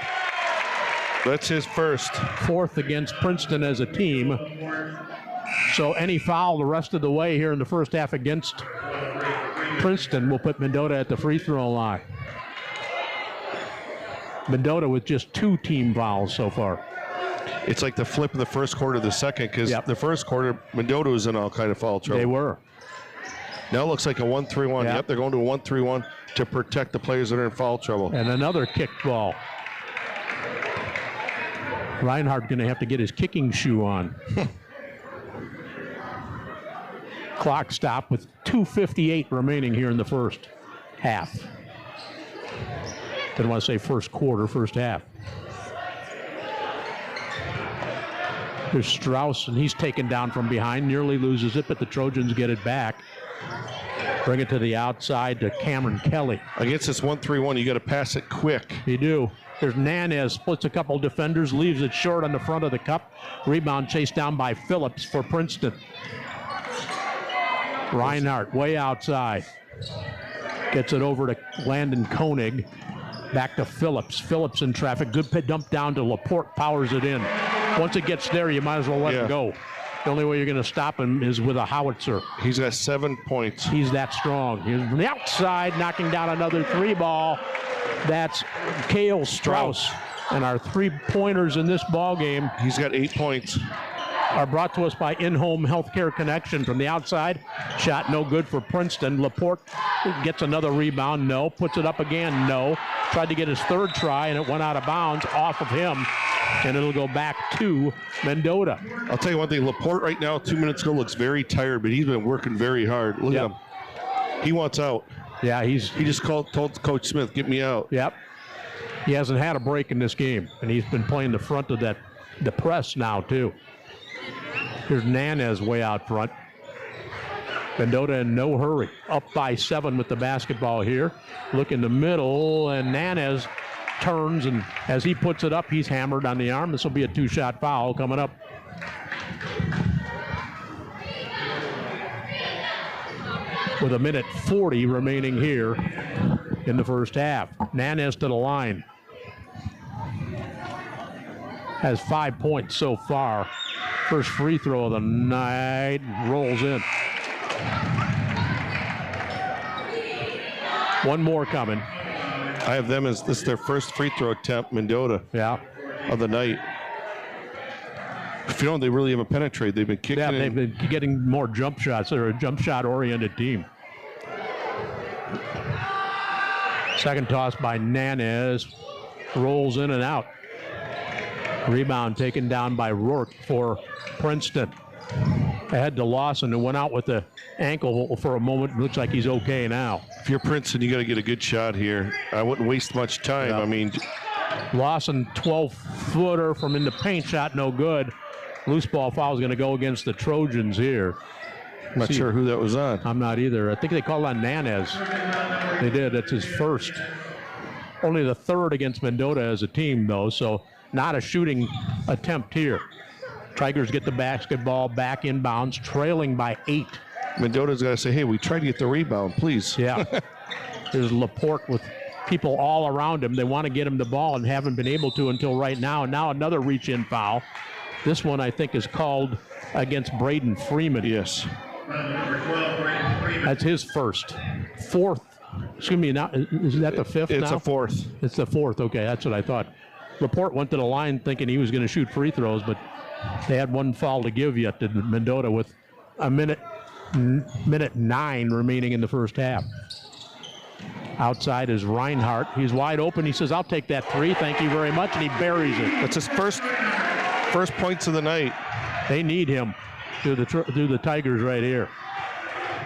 That's his first. 4th against Princeton as a team. So any foul the rest of the way here in the first half against Princeton will put Mendota at the free throw line. Mendota with just 2 team fouls so far. It's like the flip of the first quarter to the second, because the first quarter, Mendota was in all kind of foul trouble. They were. Now it looks like a 1-3-1. Yep, they're going to a 1-3-1 to protect the players that are in foul trouble. And another kicked ball. Reinhardt going to have to get his kicking shoe on. Clock stop with 2:58 remaining here in the first half. Didn't want to say first quarter, first half. There's Strauss, and he's taken down from behind, nearly loses it, but the Trojans get it back. Bring it to the outside to Cameron Kelly. Against this 1-3-1, you got to pass it quick. You do. There's Nanez, splits a couple defenders, leaves it short on the front of the cup. Rebound chased down by Phillips for Princeton. Reinhardt way outside. Gets it over to Landon Koenig. Back to Phillips. Phillips in traffic. Good dump down to Laporte. Powers it in. Once it gets there, you might as well let it go. The only way you're going to stop him is with a howitzer. He's got 7 points. He's that strong. He's from the outside, knocking down another 3 ball. That's Cale Strauss. And our 3-pointers in this ball game. He's got 8 points. Are brought to us by In-Home Healthcare Connection. From the outside, shot no good for Princeton. Laporte gets another rebound, no. Puts it up again, no. Tried to get his 3rd try, and it went out of bounds off of him. And it'll go back to Mendota. I'll tell you one thing, Laporte right now, 2 minutes ago, looks very tired, but he's been working very hard. Look at him. He wants out. Yeah, he just told Coach Smith, get me out. Yep. He hasn't had a break in this game, and he's been playing the front of the press now, too. Here's Nanez way out front. Mendota in no hurry. Up by 7 with the basketball here. Look in the middle, and Nanez turns, and as he puts it up, he's hammered on the arm. This will be a 2-shot foul coming up. With 1:40 remaining here in the first half. Nanez to the line. Has 5 points so far. First free throw of the night, rolls in. One more coming. I have them as this is their first free throw attempt, Mendota. Yeah. Of the night. If you don't, they really haven't penetrated. They've been kicking. Yeah, they've been getting more jump shots. They're a jump shot oriented team. Second toss by Nanez. Rolls in and out. Rebound taken down by Rourke for Princeton. Ahead to Lawson, who went out with the ankle for a moment. Looks like he's okay now. If you're Princeton, you got to get a good shot here. I wouldn't waste much time. Yeah. I mean, Lawson, 12-footer from in the paint, shot no good. Loose ball foul is going to go against the Trojans here. I'm not sure who that was on. I'm not either. I think they called on Nanez. They did. That's his first. Only the 3rd against Mendota as a team, though, so not a shooting attempt here. Tigers get the basketball back inbounds, trailing by 8. Mendota's got to say, hey, we tried to get the rebound, please. Yeah. There's Laporte with people all around him. They want to get him the ball and haven't been able to until right now. And now another reach-in foul. This one, I think, is called against Braden Freeman. Yes. That's his first. 4th. Excuse me, now is that the 5th it's now? It's a 4th. It's the 4th. Okay, that's what I thought. Laporte went to the line thinking he was going to shoot free throws, but they had one foul to give yet to Mendota with 1:00 minute 9 remaining in the first half. Outside is Reinhardt. He's wide open. He says, I'll take that three. Thank you very much. And he buries it. That's his first points of the night. They need him through the Tigers right here.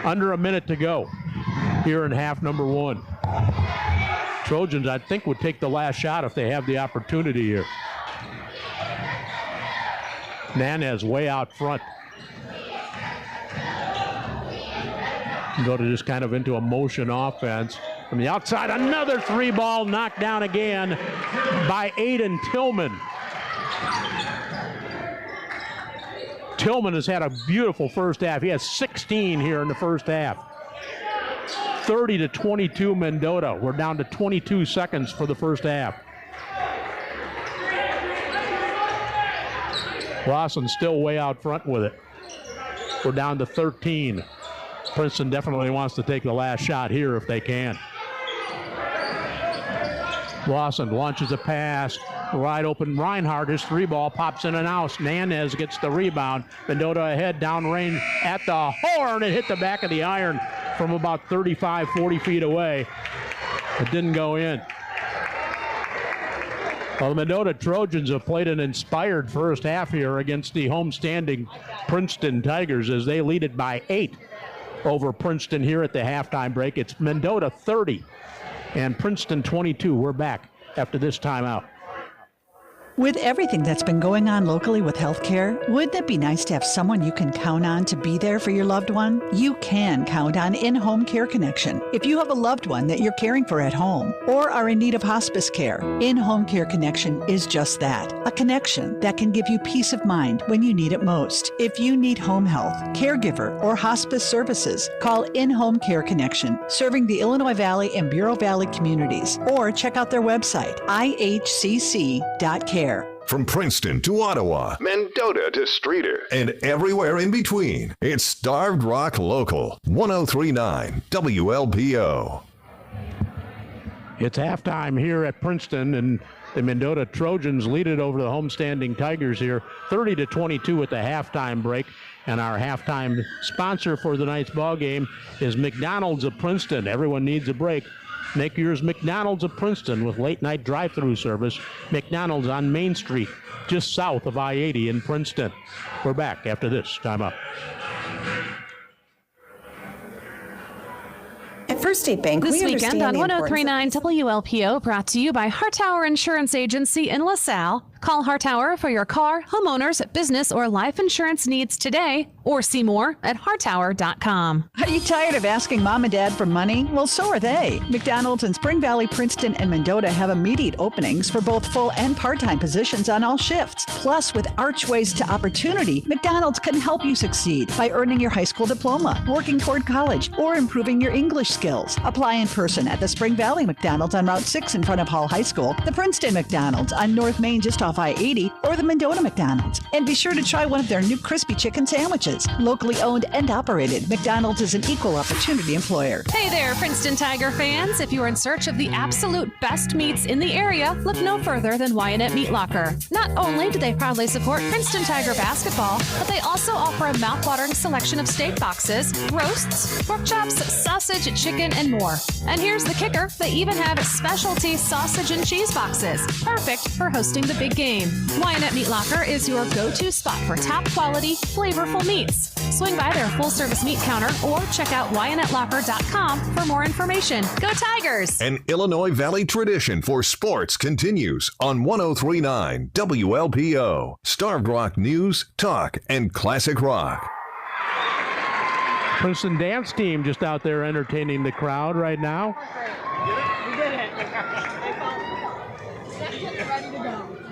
Under a minute to go here in half number 1. Trojans, I think, would take the last shot if they have the opportunity here. Nanez way out front. Go to just kind of into a motion offense. From the outside, another 3-ball knocked down again by Aiden Tillman. Tillman has had a beautiful first half. He has 16 here in the first half. 30-22 Mendota. We're down to 22 seconds for the first half. Lawson still way out front with it. We're down to 13. Princeton definitely wants to take the last shot here if they can. Lawson launches a pass, wide open. Reinhardt, his 3-ball pops in and out. Nanez gets the rebound. Mendota ahead, downrange at the horn. It hit the back of the iron from about 35, 40 feet away. It didn't go in. Well, the Mendota Trojans have played an inspired first half here against the homestanding Princeton Tigers as they lead it by 8 over Princeton here at the halftime break. It's Mendota 30 and Princeton 22. We're back after this timeout. With everything that's been going on locally with healthcare, wouldn't it be nice to have someone you can count on to be there for your loved one? You can count on In-Home Care Connection. If you have a loved one that you're caring for at home or are in need of hospice care, In-Home Care Connection is just that, a connection that can give you peace of mind when you need it most. If you need home health, caregiver, or hospice services, call In-Home Care Connection, serving the Illinois Valley and Bureau Valley communities, or check out their website, ihcc.care. From Princeton to Ottawa, Mendota to Streeter, and everywhere in between, it's Starved Rock Local, 103.9 WLPO. It's halftime here at Princeton, and the Mendota Trojans lead it over the homestanding Tigers here, 30-22 at the halftime break. And our halftime sponsor for the night's ball game is McDonald's of Princeton. Everyone needs a break. Make yours McDonald's of Princeton with late-night drive-through service. McDonald's on Main Street, just south of I-80 in Princeton. We're back after this timeout. At First State Bank, this we weekend on understand 103.9 WLPO, brought to you by Hartower Insurance Agency in LaSalle. Call Hartower for your car, homeowners, business, or life insurance needs today, or see more at hartower.com. Are you tired of asking mom and dad for money? Well, so are they. McDonald's in Spring Valley, Princeton, and Mendota have immediate openings for both full and part-time positions on all shifts. Plus, with Archways to Opportunity, McDonald's can help you succeed by earning your high school diploma, working toward college, or improving your English skills. Apply in person at the Spring Valley McDonald's on Route 6 in front of Hall High School, the Princeton McDonald's on North Main just off I-80, or the Mendota McDonald's. And be sure to try one of their new crispy chicken sandwiches. Locally owned and operated, McDonald's is an equal opportunity employer. Hey there, Princeton Tiger fans. If you're in search of the absolute best meats in the area, look no further than Wyatt Meat Locker. Not only do they proudly support Princeton Tiger basketball, but they also offer a mouth-watering selection of steak boxes, roasts, pork chops, sausage, chicken, and more. And here's the kicker, they even have specialty sausage and cheese boxes, perfect for hosting the big game. Wyatt Meat Locker is your go-to spot for top-quality, flavorful meats. Swing by their full-service meat counter or check out WyattLocker.com for more information. Go Tigers! An Illinois Valley tradition for sports continues on 103.9 WLPO. Starved Rock News, Talk, and Classic Rock. Princeton dance team just out there entertaining the crowd right now.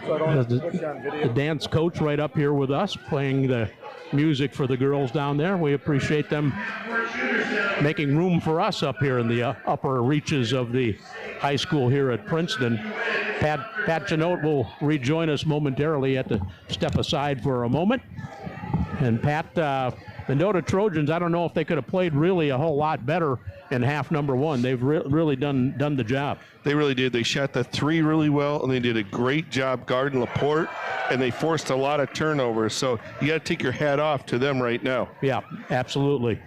The dance coach right up here with us playing the music for the girls down there. We appreciate them making room for us up here in the upper reaches of the high school here at Princeton. Pat Chenote will rejoin us momentarily. At to step aside for a moment. And Pat, Mendota Trojans, I don't know if they could have played really a whole lot better in half number one. They've really done the job. They really did. They shot the three really well, and they did a great job guarding Laporte, and they forced a lot of turnovers. So you got to take your hat off to them right now. Yeah, absolutely.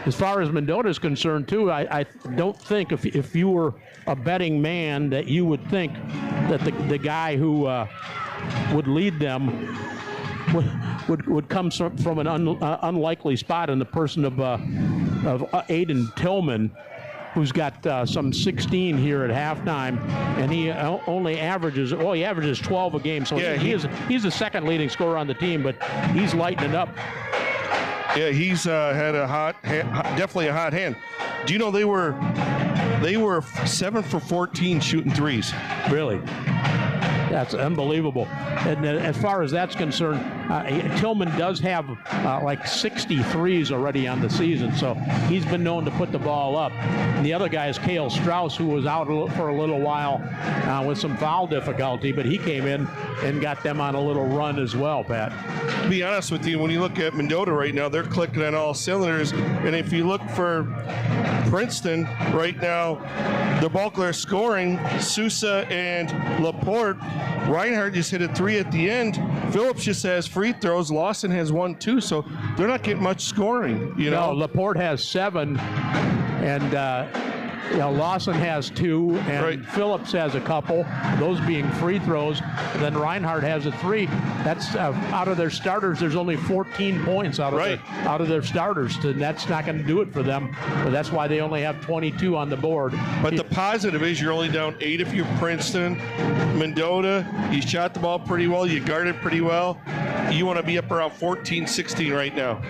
As far as Mendota is concerned, too, I don't think if you were a betting man that you would think that the guy who would lead them would come from an unlikely spot in the person of Aiden Tillman, who's got some 16 here at halftime, and he only averages 12 a game. So yeah, he's the second leading scorer on the team, but he's lighting it up. Yeah, he's had definitely a hot hand. Do you know they were 7 for 14 shooting threes? Really? That's unbelievable. And as far as that's concerned, Tillman does have like 63s already on the season, so he's been known to put the ball up. And the other guy is Cale Strauss, who was out for a little while with some foul difficulty, but he came in and got them on a little run as well, Pat. To be honest with you, when you look at Mendota right now, they're clicking on all cylinders. And if you look for Princeton right now, the bulk of their scoring, Sousa and Laporte. Reinhardt just hit a 3 at the end. Phillips just has free throws. Lawson has 1, 2, so they're not getting much scoring. No, Laporte has 7, and Lawson has 2, and right. Phillips has a couple, those being free throws. And then Reinhardt has a 3. That's out of their starters. There's only 14 points out of their starters. And that's not going to do it for them. But that's why they only have 22 on the board. But the positive is you're only down 8 if you're Princeton. Mendota, you shot the ball pretty well. You guarded pretty well. You want to be up around 14, 16 right now.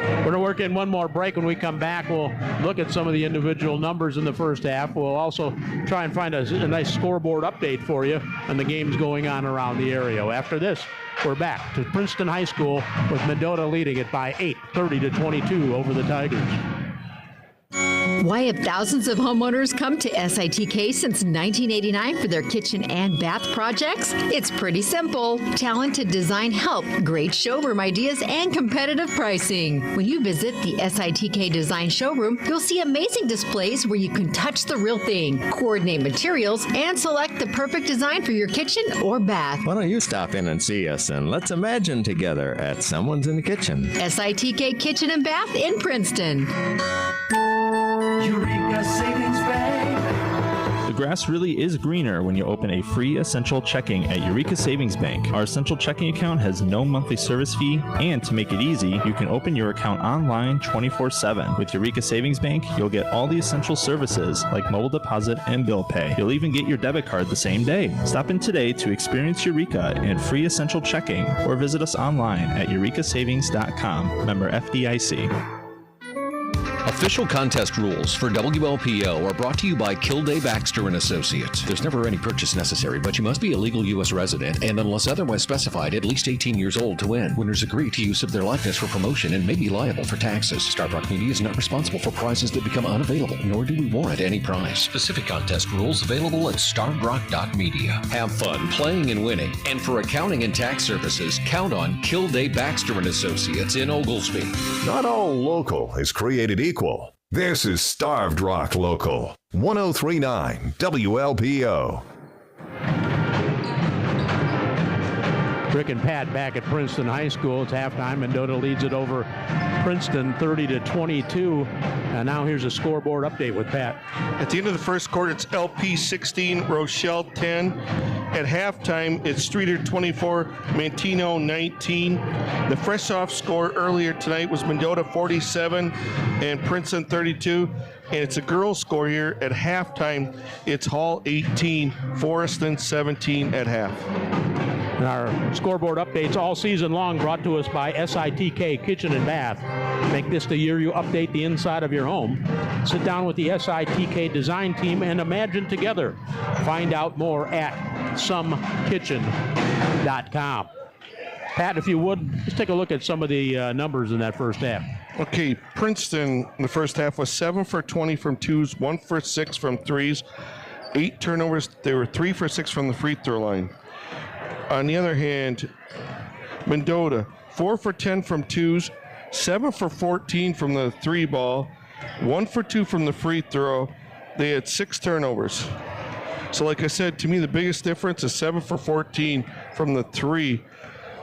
We're going to work in one more break. When we come back, we'll look at some of the individual numbers in the first half. We'll also try and find a nice scoreboard update for you on the games going on around the area. After this, we're back to Princeton High School with Mendota leading it by 8, 30-22 over the Tigers. Why have thousands of homeowners come to SITK since 1989 for their kitchen and bath projects? It's pretty simple. Talented design help, great showroom ideas, and competitive pricing. When you visit the SITK Design Showroom, you'll see amazing displays where you can touch the real thing, coordinate materials, and select the perfect design for your kitchen or bath. Why don't you stop in and see us, and let's imagine together at Someone's in the Kitchen. SITK Kitchen and Bath in Princeton. Eureka Savings Bank. The grass really is greener when you open a free essential checking at Eureka Savings Bank. Our essential checking account has no monthly service fee, and to make it easy, you can open your account online 24/7. With Eureka Savings Bank, you'll get all the essential services like mobile deposit and bill pay. You'll even get your debit card the same day. Stop in today to experience Eureka and free essential checking, or visit us online at eurekasavings.com. Member FDIC. Official contest rules for WLPO are brought to you by Kilday Baxter & Associates. There's never any purchase necessary, but you must be a legal U.S. resident and, unless otherwise specified, at least 18 years old to win. Winners agree to use of their likeness for promotion and may be liable for taxes. Starbuck Media is not responsible for prizes that become unavailable, nor do we warrant any prize. Specific contest rules available at starrock.media. Have fun playing and winning. And for accounting and tax services, count on Kilday Baxter & Associates in Oglesby. Not all local is created equal. This is Starved Rock Local, 103.9 WLPO. Rick and Pat back at Princeton High School. It's halftime. Mendota leads it over Princeton 30-22. And now here's a scoreboard update with Pat. At the end of the first quarter, it's LP 16, Rochelle 10. At halftime, it's Streeter 24, Mantino 19. The fresh-off score earlier tonight was Mendota 47 and Princeton 32. And it's a girls' score here at halftime. It's Hall 18, Forreston 17 at half. And our scoreboard updates all season long brought to us by SITK Kitchen and Bath. Make this the year you update the inside of your home. Sit down with the SITK design team and imagine together. Find out more at somekitchen.com. Pat, if you would, let's take a look at some of the numbers in that first half. Okay, Princeton in the first half was 7 for 20 from twos, 1 for 6 from threes, 8 turnovers. They were 3 for 6 from the free throw line. On the other hand, Mendota, 4 for 10 from twos, 7 for 14 from the 3 ball, 1 for 2 from the free throw. They had 6 turnovers. So like I said, to me, the biggest difference is 7 for 14 from the 3.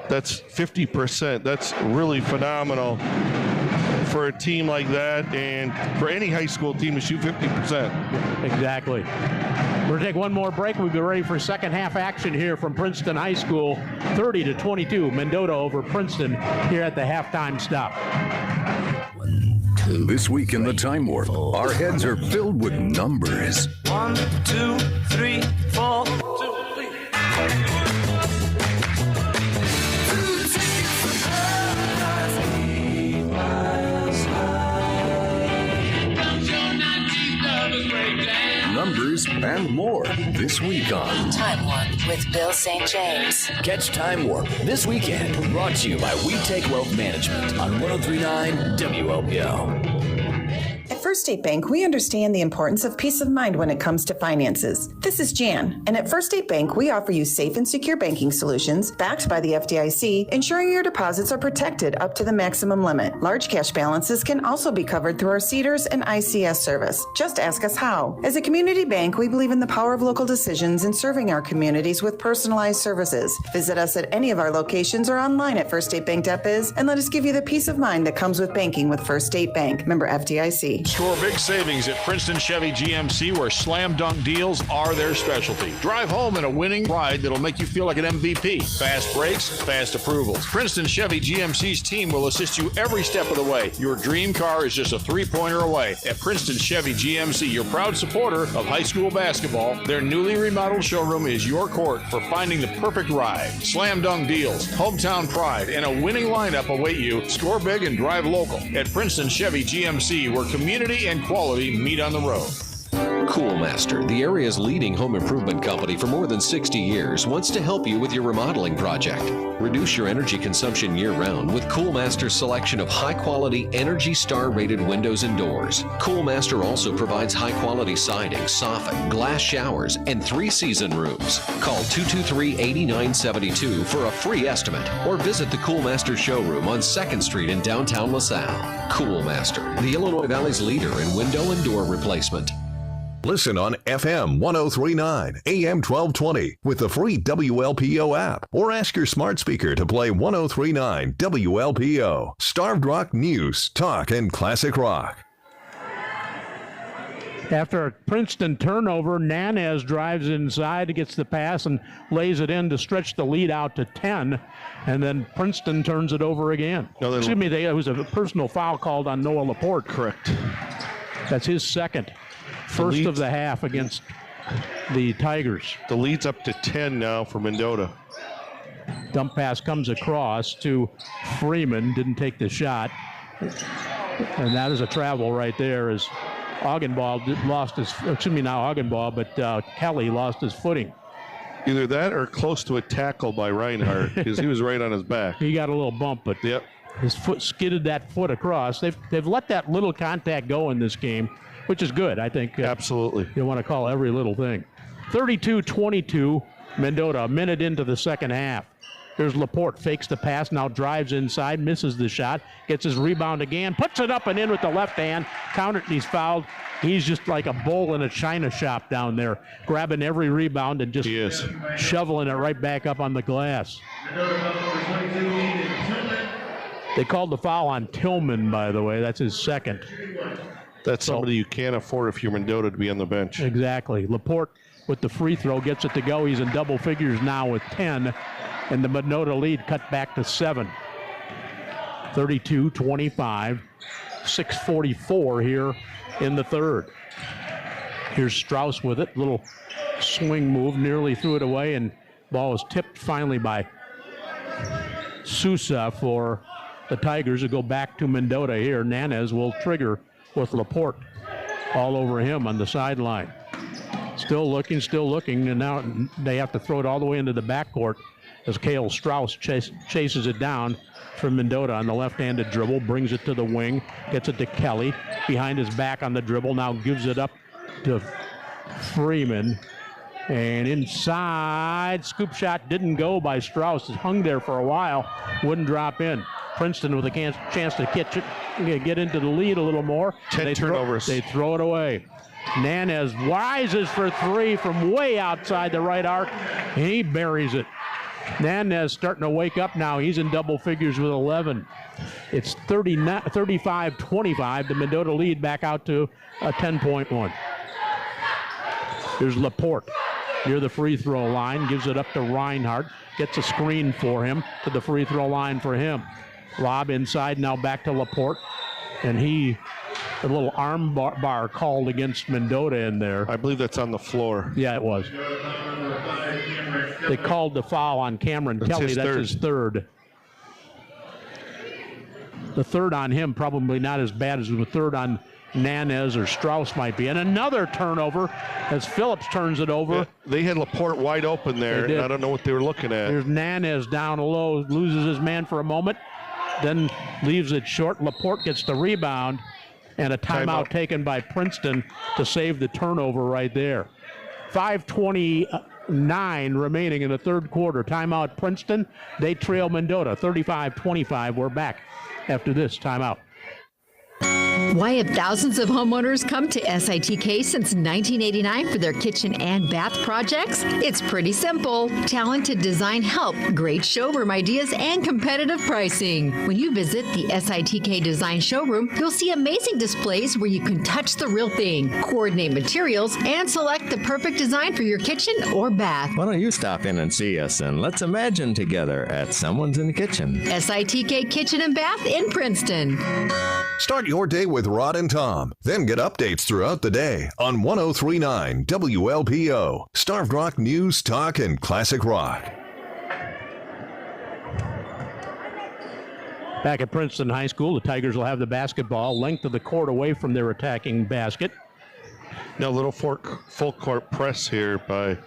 That's 50%. That's really phenomenal for a team like that, and for any high school team to shoot 50%. Exactly. We're going to take one more break. We'll be ready for second half action here from Princeton High School. 30-22, Mendota over Princeton here at the halftime stop. This week in the Time Warp, our heads are filled with numbers. 1, 2, 3, 4. Numbers and more this week on Time Warp with Bill St. James. Catch Time Warp this weekend, brought to you by We Take Wealth Management on 103.9 WLPO. At First State Bank, we understand the importance of peace of mind when it comes to finances. This is Jan, and at First State Bank, we offer you safe and secure banking solutions backed by the FDIC, ensuring your deposits are protected up to the maximum limit. Large cash balances can also be covered through our CEDARS and ICS service. Just ask us how. As a community bank, we believe in the power of local decisions and serving our communities with personalized services. Visit us at any of our locations or online at firststatebank.biz and let us give you the peace of mind that comes with banking with First State Bank. Member FDIC. Score big savings at Princeton Chevy GMC, where slam dunk deals are their specialty. Drive home in a winning ride that'll make you feel like an MVP. Fast brakes, fast approvals. Princeton Chevy GMC's team will assist you every step of the way. Your dream car is just a 3-pointer away. At Princeton Chevy GMC, your proud supporter of high school basketball, their newly remodeled showroom is your court for finding the perfect ride. Slam dunk deals, hometown pride, and a winning lineup await you. Score big and drive local at Princeton Chevy GMC, where community and quality meet on the road. Coolmaster, the area's leading home improvement company for more than 60 years, wants to help you with your remodeling project. Reduce your energy consumption year-round with Coolmaster's selection of high-quality, Energy Star-rated windows and doors. Coolmaster also provides high-quality siding, soffit, glass showers, and 3-season rooms. Call 223-8972 for a free estimate, or visit the Coolmaster showroom on 2nd Street in downtown LaSalle. Coolmaster, the Illinois Valley's leader in window and door replacement. Listen on FM 1039, AM 1220 with the free WLPO app, or ask your smart speaker to play 1039 WLPO. Starved Rock News, Talk, and Classic Rock. After a Princeton turnover, Nanez drives inside, gets the pass, and lays it in to stretch the lead out to 10. And then Princeton turns it over again. It was a personal foul called on Noah Laporte. Correct. That's his second. First of the half against the Tigers. The lead's up to 10 now for Mendota. Dump pass comes across to Freeman. Didn't take the shot. And that is a travel right there as Augenbaugh lost his, but Kelly lost his footing. Either that or close to a tackle by Reinhardt, because he was right on his back. He got a little bump, but his foot skidded that foot across. They've let that little contact go in this game, which is good, I think. Absolutely. You want to call every little thing. 32-22, Mendota, a minute into the second half. Here's Laporte, fakes the pass, now drives inside, misses the shot, gets his rebound again, puts it up and in with the left hand, countered, he's fouled. He's just like a bull in a china shop down there, grabbing every rebound and just shoveling it right back up on the glass. They called the foul on Tillman, by the way. That's his second. That's somebody you can't afford if you're Mendota to be on the bench. Exactly. Laporte with the free throw gets it to go. He's in double figures now with 10, and the Mendota lead cut back to 7. 32-25, 6:44 here in the third. Here's Strauss with it. Little swing move, nearly threw it away, and ball is tipped finally by Sousa for the Tigers to go back to Mendota here. Nanez will trigger with Laporte all over him on the sideline. Still looking, and now they have to throw it all the way into the backcourt as Cale Strauss chases it down from Mendota on the left-handed dribble, brings it to the wing, gets it to Kelly, behind his back on the dribble, now gives it up to Freeman. And inside, scoop shot didn't go by Strauss. It hung there for a while, wouldn't drop in. Princeton with a chance to get into the lead a little more. 10 turnovers. They throw it away. Nanez rises for three from way outside the right arc, and he buries it. Nanez starting to wake up now. He's in double figures with 11. It's 35-25. The Mendota lead back out to a 10-point one. Here's Laporte near the free throw line. Gives it up to Reinhardt. Gets a screen for him to the free throw line for him. Lob inside, now back to Laporte. And a little arm bar called against Mendota in there. I believe that's on the floor. Yeah, it was. They called the foul on Cameron Kelly. That's his third. The third on him, probably not as bad as the third on Nanez or Strauss might be. And another turnover as Phillips turns it over. Yeah, they had Laporte wide open there, and I don't know what they were looking at. There's Nanez down low, loses his man for a moment, then leaves it short. Laporte gets the rebound, and a timeout taken by Princeton to save the turnover right there. 5:29 remaining in the third quarter. Timeout Princeton. They trail Mendota 35-25. We're back after this timeout. Why have thousands of homeowners come to SITK since 1989 for their kitchen and bath projects? It's pretty simple. Talented design help, great showroom ideas, and competitive pricing. When you visit the SITK Design Showroom, you'll see amazing displays where you can touch the real thing, coordinate materials, and select the perfect design for your kitchen or bath. Why don't you stop in and see us, and let's imagine together at Someone's in the Kitchen. SITK Kitchen and Bath in Princeton. Start your day with Rod and Tom. Then get updates throughout the day on 103.9 WLPO. Starved Rock News, Talk, and Classic Rock. Back at Princeton High School, the Tigers will have the basketball length of the court away from their attacking basket. Now, little full court press here by,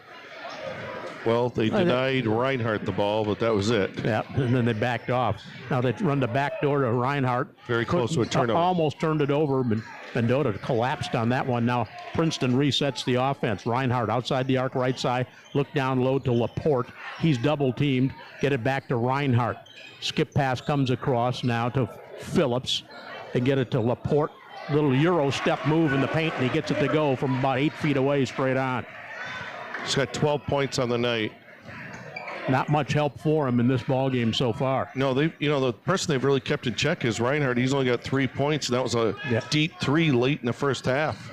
well, they denied Reinhardt the ball, but that was it. Yeah, and then they backed off. Now they run the back door to Reinhardt. Very close to a turnover. Almost turned it over, but Mendota collapsed on that one. Now Princeton resets the offense. Reinhardt outside the arc, right side. Look down low to Laporte. He's double teamed. Get it back to Reinhardt. Skip pass comes across now to Phillips. They get it to Laporte. Little Euro step move in the paint, and he gets it to go from about 8 feet away straight on. He's got 12 points on the night. Not much help for him in this ball game so far. No, the person they've really kept in check is Reinhardt. He's only got 3 points, and that was a deep three late in the first half.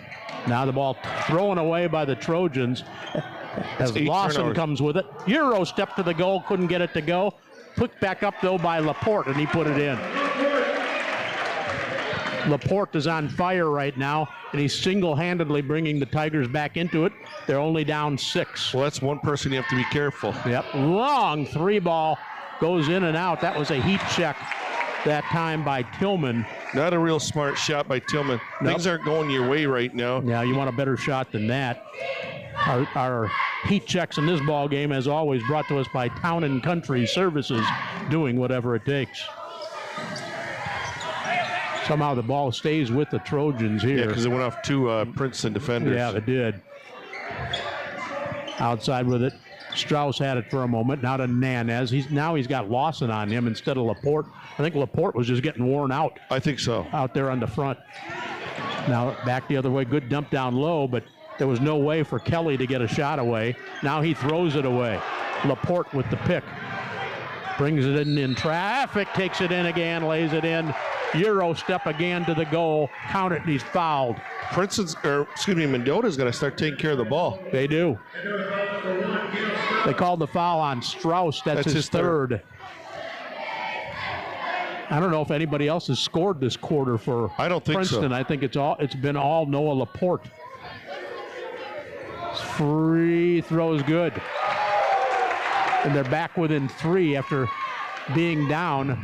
Now the ball thrown away by the Trojans as Lawson comes with it. Euro step to the goal, couldn't get it to go. Put back up though by Laporte, and he put it in. Laporte is on fire right now, and he's single-handedly bringing the Tigers back into it. They're only down 6. Well, that's one person you have to be careful. Yep, long three ball goes in and out. That was a heat check that time by Tillman. Not a real smart shot by Tillman. Nope. Things aren't going your way right now. Yeah, you want a better shot than that. Our heat checks in this ball game, as always, brought to us by Town and Country Services, doing whatever it takes. Somehow the ball stays with the Trojans here. Yeah, because it went off two Princeton defenders. Yeah, it did. Outside with it. Strauss had it for a moment. Now to Nanez. He's got Lawson on him instead of Laporte. I think Laporte was just getting worn out. I think so. Out there on the front. Now back the other way. Good dump down low, but there was no way for Kelly to get a shot away. Now he throws it away. Laporte with the pick. Brings it in traffic. Takes it in again. Lays it in. Euro step again to the goal. Count it, and he's fouled. Mendota's got to start taking care of the ball. They do. They called the foul on Strauss. That's his third. I don't know if anybody else has scored this quarter for I don't think Princeton. So. I think it's been all Noah Laporte. Free throws good. And they're back within 3 after being down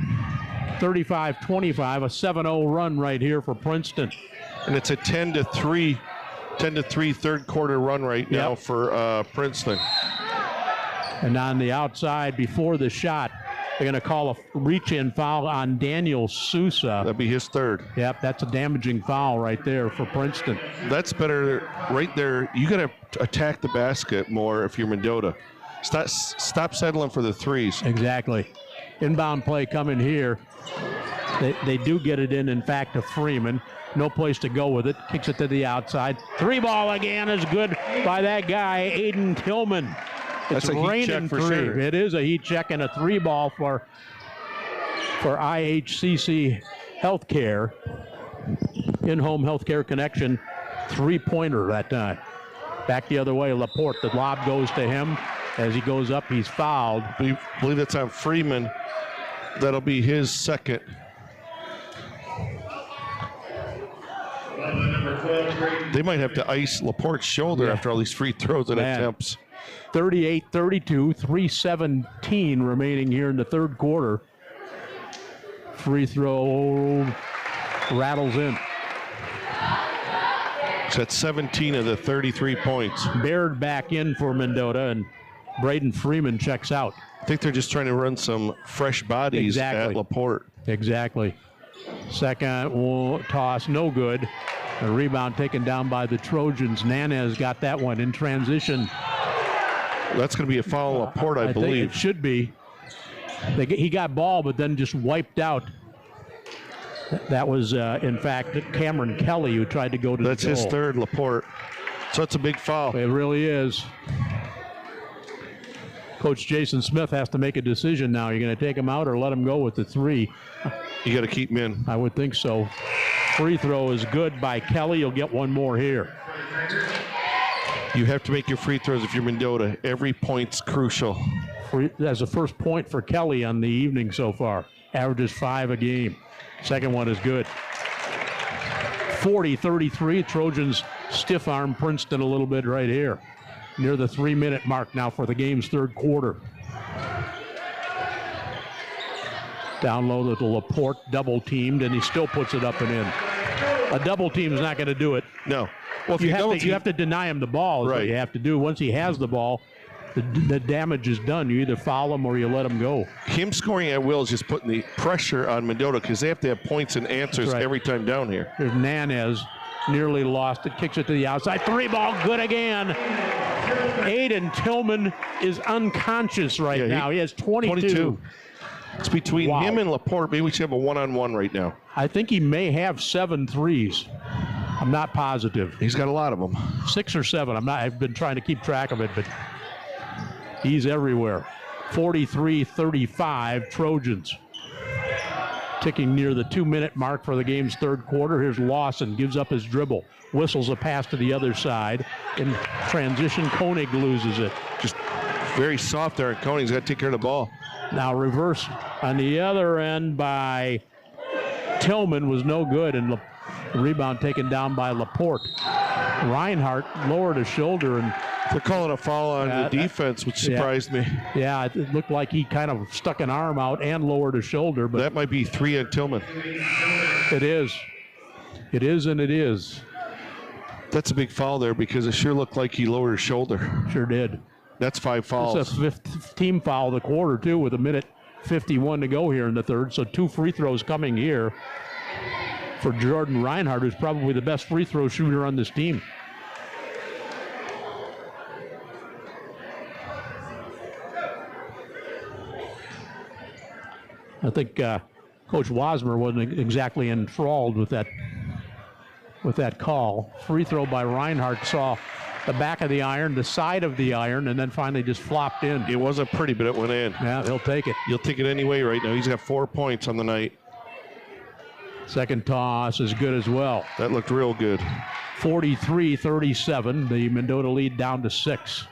35-25, a 7-0 run right here for Princeton. And it's a 10-3 third quarter run right now for Princeton. And on the outside before the shot, They're going to call a reach-in foul on Daniel Sousa. That'd be his third. Yep, that's a damaging foul right there for Princeton. That's better right there. You got to attack the basket more if you're Mendota. Stop settling for the threes. Exactly. Inbound play coming here. They do get it in fact, to Freeman. No place to go with it. Kicks it to the outside. 3-ball again is good by that guy, Aiden Tillman. That's a heat check for sure. It is a heat check and a 3-ball for IHCC Healthcare. In-home healthcare connection. 3-pointer that time. Back the other way, Laporte. The lob goes to him. As he goes up, he's fouled. I believe that's on Freeman. That'll be his second. They might have to ice Laporte's shoulder after all these free throws and attempts. 38-32, 3:17 remaining here in the third quarter. Free throw rattles in. So that's 17 of the 33 points. Baird back in for Mendota, and Braden Freeman checks out. I think they're just trying to run some fresh bodies at Laporte. Exactly. Second toss, no good. A rebound taken down by the Trojans. Nanez got that one in transition. That's going to be a foul on Laporte, I believe. Think it should be. He got ball, but then just wiped out. That was, in fact, Cameron Kelly who tried to go to the goal. That's his third, Laporte. So that's a big foul. It really is. Coach Jason Smith has to make a decision now. You're going to take him out or let him go with the 3? You got to keep him in. I would think so. Free throw is good by Kelly. You'll get one more here. You have to make your free throws if you're Mendota. Every point's crucial. That's the first point for Kelly on the evening so far. Averages 5 a game. Second one is good. 40-33. Trojans stiff arm Princeton a little bit right here. Near the 3-minute mark now for the game's third quarter. Down low to Laporte, double teamed, and he still puts it up and in. A double team is not going to do it. No. Well, if you have to deny him the ball. Is right. What you have to do. Once he has the ball, the damage is done. You either foul him or you let him go. Him scoring at will is just putting the pressure on Mendota because they have to have points and answers every time down here. There's Nanez, nearly lost it, kicks it to the outside. 3-ball, good again. Aiden Tillman is unconscious right now. He has 22. It's between him and Laporte. Maybe we should have a one-on-one right now. I think he may have 7 threes. I'm not positive. He's got a lot of them. 6 or 7. I've been trying to keep track of it, but he's everywhere. 43-35 Trojans. Ticking near the 2-minute mark for the game's third quarter. Here's Lawson, gives up his dribble. Whistles a pass to the other side. In transition, Koenig loses it. Just very soft there, and Koenig's got to take care of the ball. Now reverse on the other end by Tillman was no good, and the rebound taken down by Laporte. Reinhardt lowered his shoulder, and they're calling a foul on the defense, which surprised me. Yeah, it looked like he kind of stuck an arm out and lowered his shoulder. But that might be 3 on Tillman. It is. It is, and it is. That's a big foul there because it sure looked like he lowered his shoulder. Sure did. That's 5 fouls. It's a 5th team foul of the quarter, too, with 1:51 to go here in the third. So 2 free throws coming here for Jordan Reinhardt, who's probably the best free throw shooter on this team. I think Coach Wasmer wasn't exactly enthralled with that call. Free throw by Reinhardt saw the back of the iron, the side of the iron, and then finally just flopped in. It wasn't pretty, but it went in. Yeah, he'll take it. You'll take it anyway right now. He's got 4 points on the night. Second toss is good as well. That looked real good. 43-37, the Mendota lead down to 6.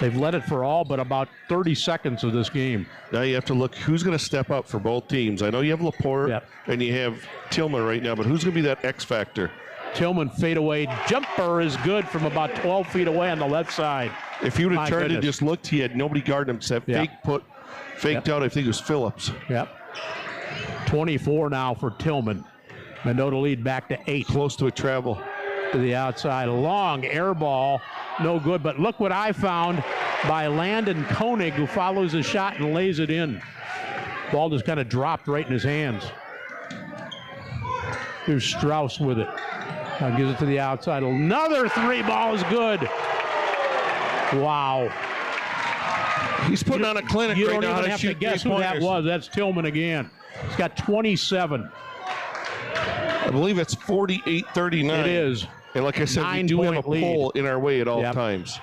They've led it for all but about 30 seconds of this game. Now you have to look who's going to step up for both teams. I know you have Laporte and you have Tillman right now, but who's going to be that X factor? Tillman fadeaway jumper is good from about 12 feet away on the left side. If he would have turned and just looked, he had nobody guarding him. So faked out, I think it was Phillips. Yep. 24 now for Tillman. Mendota lead back to 8. Close to a travel. To the outside. Long air ball. No good, but look what I found. by Landon Koenig, who follows the shot and lays it in. Ball just kind of dropped right in his hands. Here's Strauss with it. Now gives it to the outside. Another three ball is good. Wow. He's putting on a clinic You right don't now. even have to guess who that was. That's Tillman again. He's got 27. I believe it's 48-39. It is. And like I said, we do have a pole in our way at all Yep. times.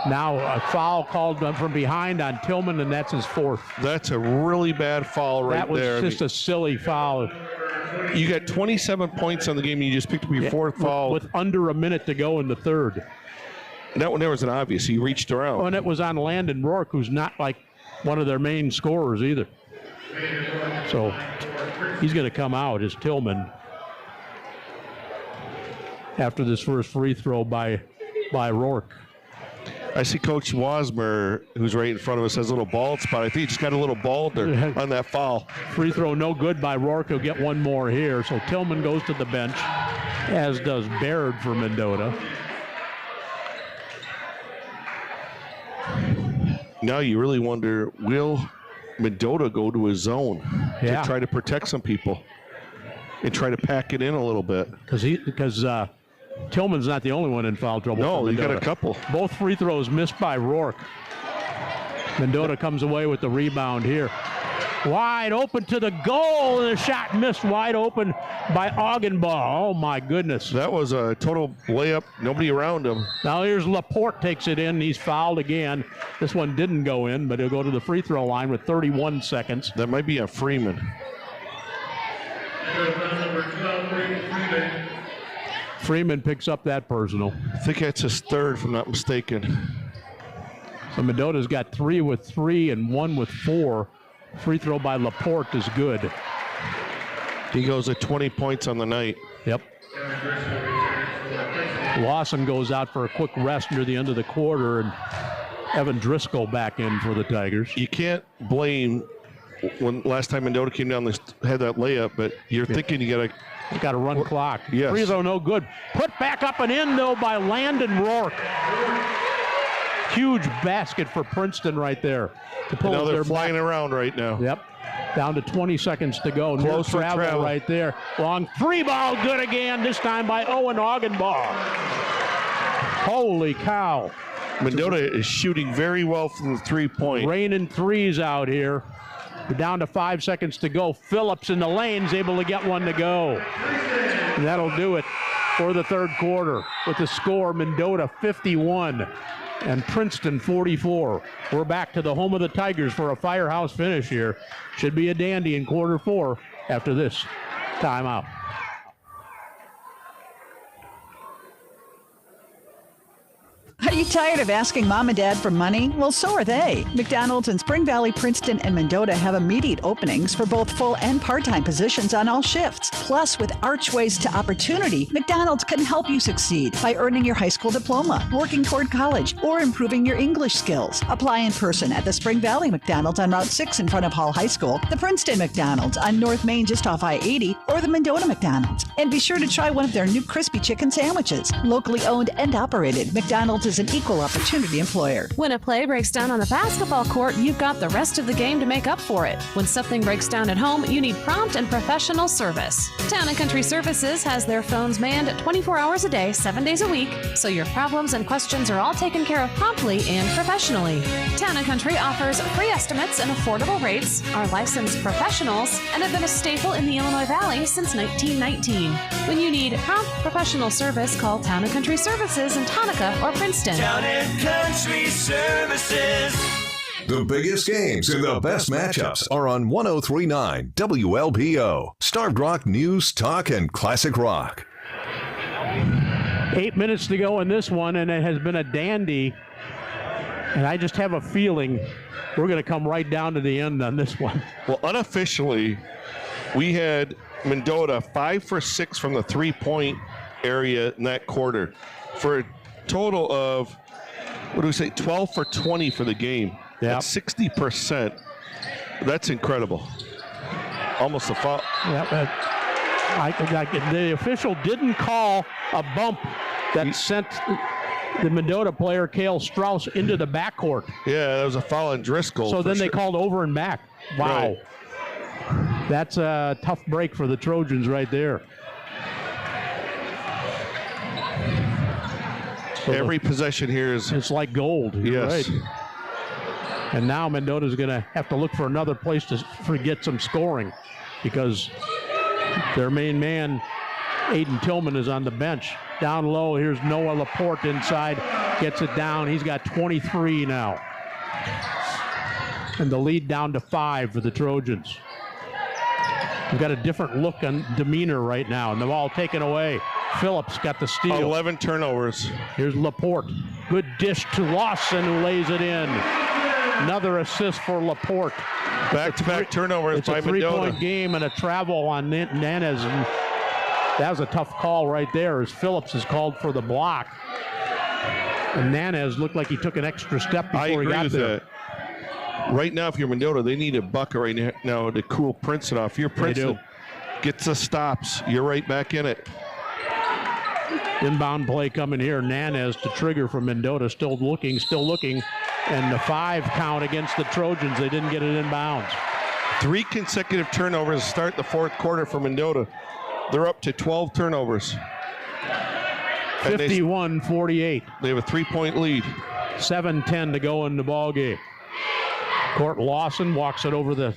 Now a foul called from behind on Tillman, and that's his fourth. That's a really bad foul right there. That was just a silly foul. You got 27 points on the game, and you just picked up your fourth foul. With under a minute to go in the third. And that one there was an obvious. He reached around. Oh, and it was on Landon Rourke, who's not like one of their main scorers either. So he's going to come out as Tillman after this first free throw by Rourke. I see Coach Wasmer, who's right in front of us, has a little bald spot. I think he just got a little bald there on that foul. Free throw no good by Rourke. He'll get one more here. So Tillman goes to the bench, as does Baird for Mendota. Now you really wonder, will Mendota go to his zone to try to protect some people and try to pack it in a little bit? Because Tillman's not the only one in foul trouble. No, you got a couple. Both free throws missed by Rourke. Mendota comes away with the rebound here. Wide open to the goal, and the shot missed wide open by Augenbaugh. Oh, my goodness. That was a total layup. Nobody around him. Now here's Laporte, takes it in. He's fouled again. This one didn't go in, but he'll go to the free throw line with 31 seconds. That might be a Freeman. Freeman picks up that personal. I think that's his third, if I'm not mistaken. So Mendota's got 3 with 3 and 1 with 4. Free throw by Laporte is good. He goes at 20 points on the night. Yep. Lawson goes out for a quick rest near the end of the quarter, and Evan Driscoll back in for the Tigers. You can't blame when last time Mendota came down, had that layup, but you're thinking you got to run clock. Yes. Free throw no good. Put back up and in, though, by Landon Rourke. Huge basket for Princeton right there. To pull now they're their flying around right now. Yep. Down to 20 seconds to go. Close Near travel right there. Long three ball, good again, this time by Owen Augenbaugh. Holy cow. Mendota is shooting very well from the three-point. Raining threes out here. We're down to 5 seconds to go. Phillips in the lane's able to get one to go. And that'll do it for the third quarter with the score Mendota 51 and Princeton 44. We're back to the home of the Tigers for a firehouse finish here. Should be a dandy in quarter 4 after this timeout. Are you tired of asking mom and dad for money? Well, so are they. McDonald's in Spring Valley, Princeton, and Mendota have immediate openings for both full and part-time positions on all shifts. Plus, with Archways to Opportunity, McDonald's can help you succeed by earning your high school diploma, working toward college, or improving your English skills. Apply in person at the Spring Valley McDonald's on Route 6 in front of Hall High School, the Princeton McDonald's on North Main just off I-80, or the Mendota McDonald's. And be sure to try one of their new crispy chicken sandwiches. Locally owned and operated, McDonald's is an equal opportunity employer. When a play breaks down on the basketball court, you've got the rest of the game to make up for it. When something breaks down at home, you need prompt and professional service. Town & Country Services has their phones manned 24 hours a day, 7 days a week, so your problems and questions are all taken care of promptly and professionally. Town & Country offers free estimates and affordable rates, are licensed professionals, and have been a staple in the Illinois Valley since 1919. When you need prompt professional service, call Town & Country Services in Tonka or Princeton. Town & Country Services. The biggest games and the best matchups are on 103.9 WLPO. Starved Rock News, Talk, and Classic Rock. 8 minutes to go in this one, and it has been a dandy. And I just have a feeling we're going to come right down to the end on this one. Well, unofficially, we had Mendota 5 for 6 from the three-point area in that quarter for a total of, what do we say, 12 for 20 for the game. Yeah. That's 60%. That's incredible. Almost a foul. Yeah, the official didn't call a bump that sent the Mendota player, Cale Strauss, into the backcourt. Yeah, that was a foul on Driscoll. So then they called over and back. Wow. Right. That's a tough break for the Trojans right there. So every possession here is... It's like gold. Yes. Right. And now Mendota's going to have to look for another place to get some scoring because their main man, Aiden Tillman, is on the bench. Down low, here's Noah Laporte inside. Gets it down. He's got 23 now. And the lead down to 5 for the Trojans. We've got a different look and demeanor right now, and the ball taken away. Phillips got the steal. 11 turnovers. Here's Laporte. Good dish to Lawson, who lays it in. Another assist for Laporte. Back-to-back turnovers by Mendota. It's a 3-point game and a travel on Nanez. And that was a tough call right there as Phillips is called for the block. And Nanez looked like he took an extra step before he got there. That. Right now, if you're Mendota, they need a bucket right now to cool Princeton off. If you're Princeton, gets the stops. You're right back in it. Inbound play coming here. Nanez to trigger from Mendota. Still looking. And the 5 count against the Trojans. They didn't get it inbounds. 3 consecutive turnovers to start the 4th quarter for Mendota. They're up to 12 turnovers. 51-48. They have a 3-point lead. 7:10 to go in the ball game. Court Lawson walks it over the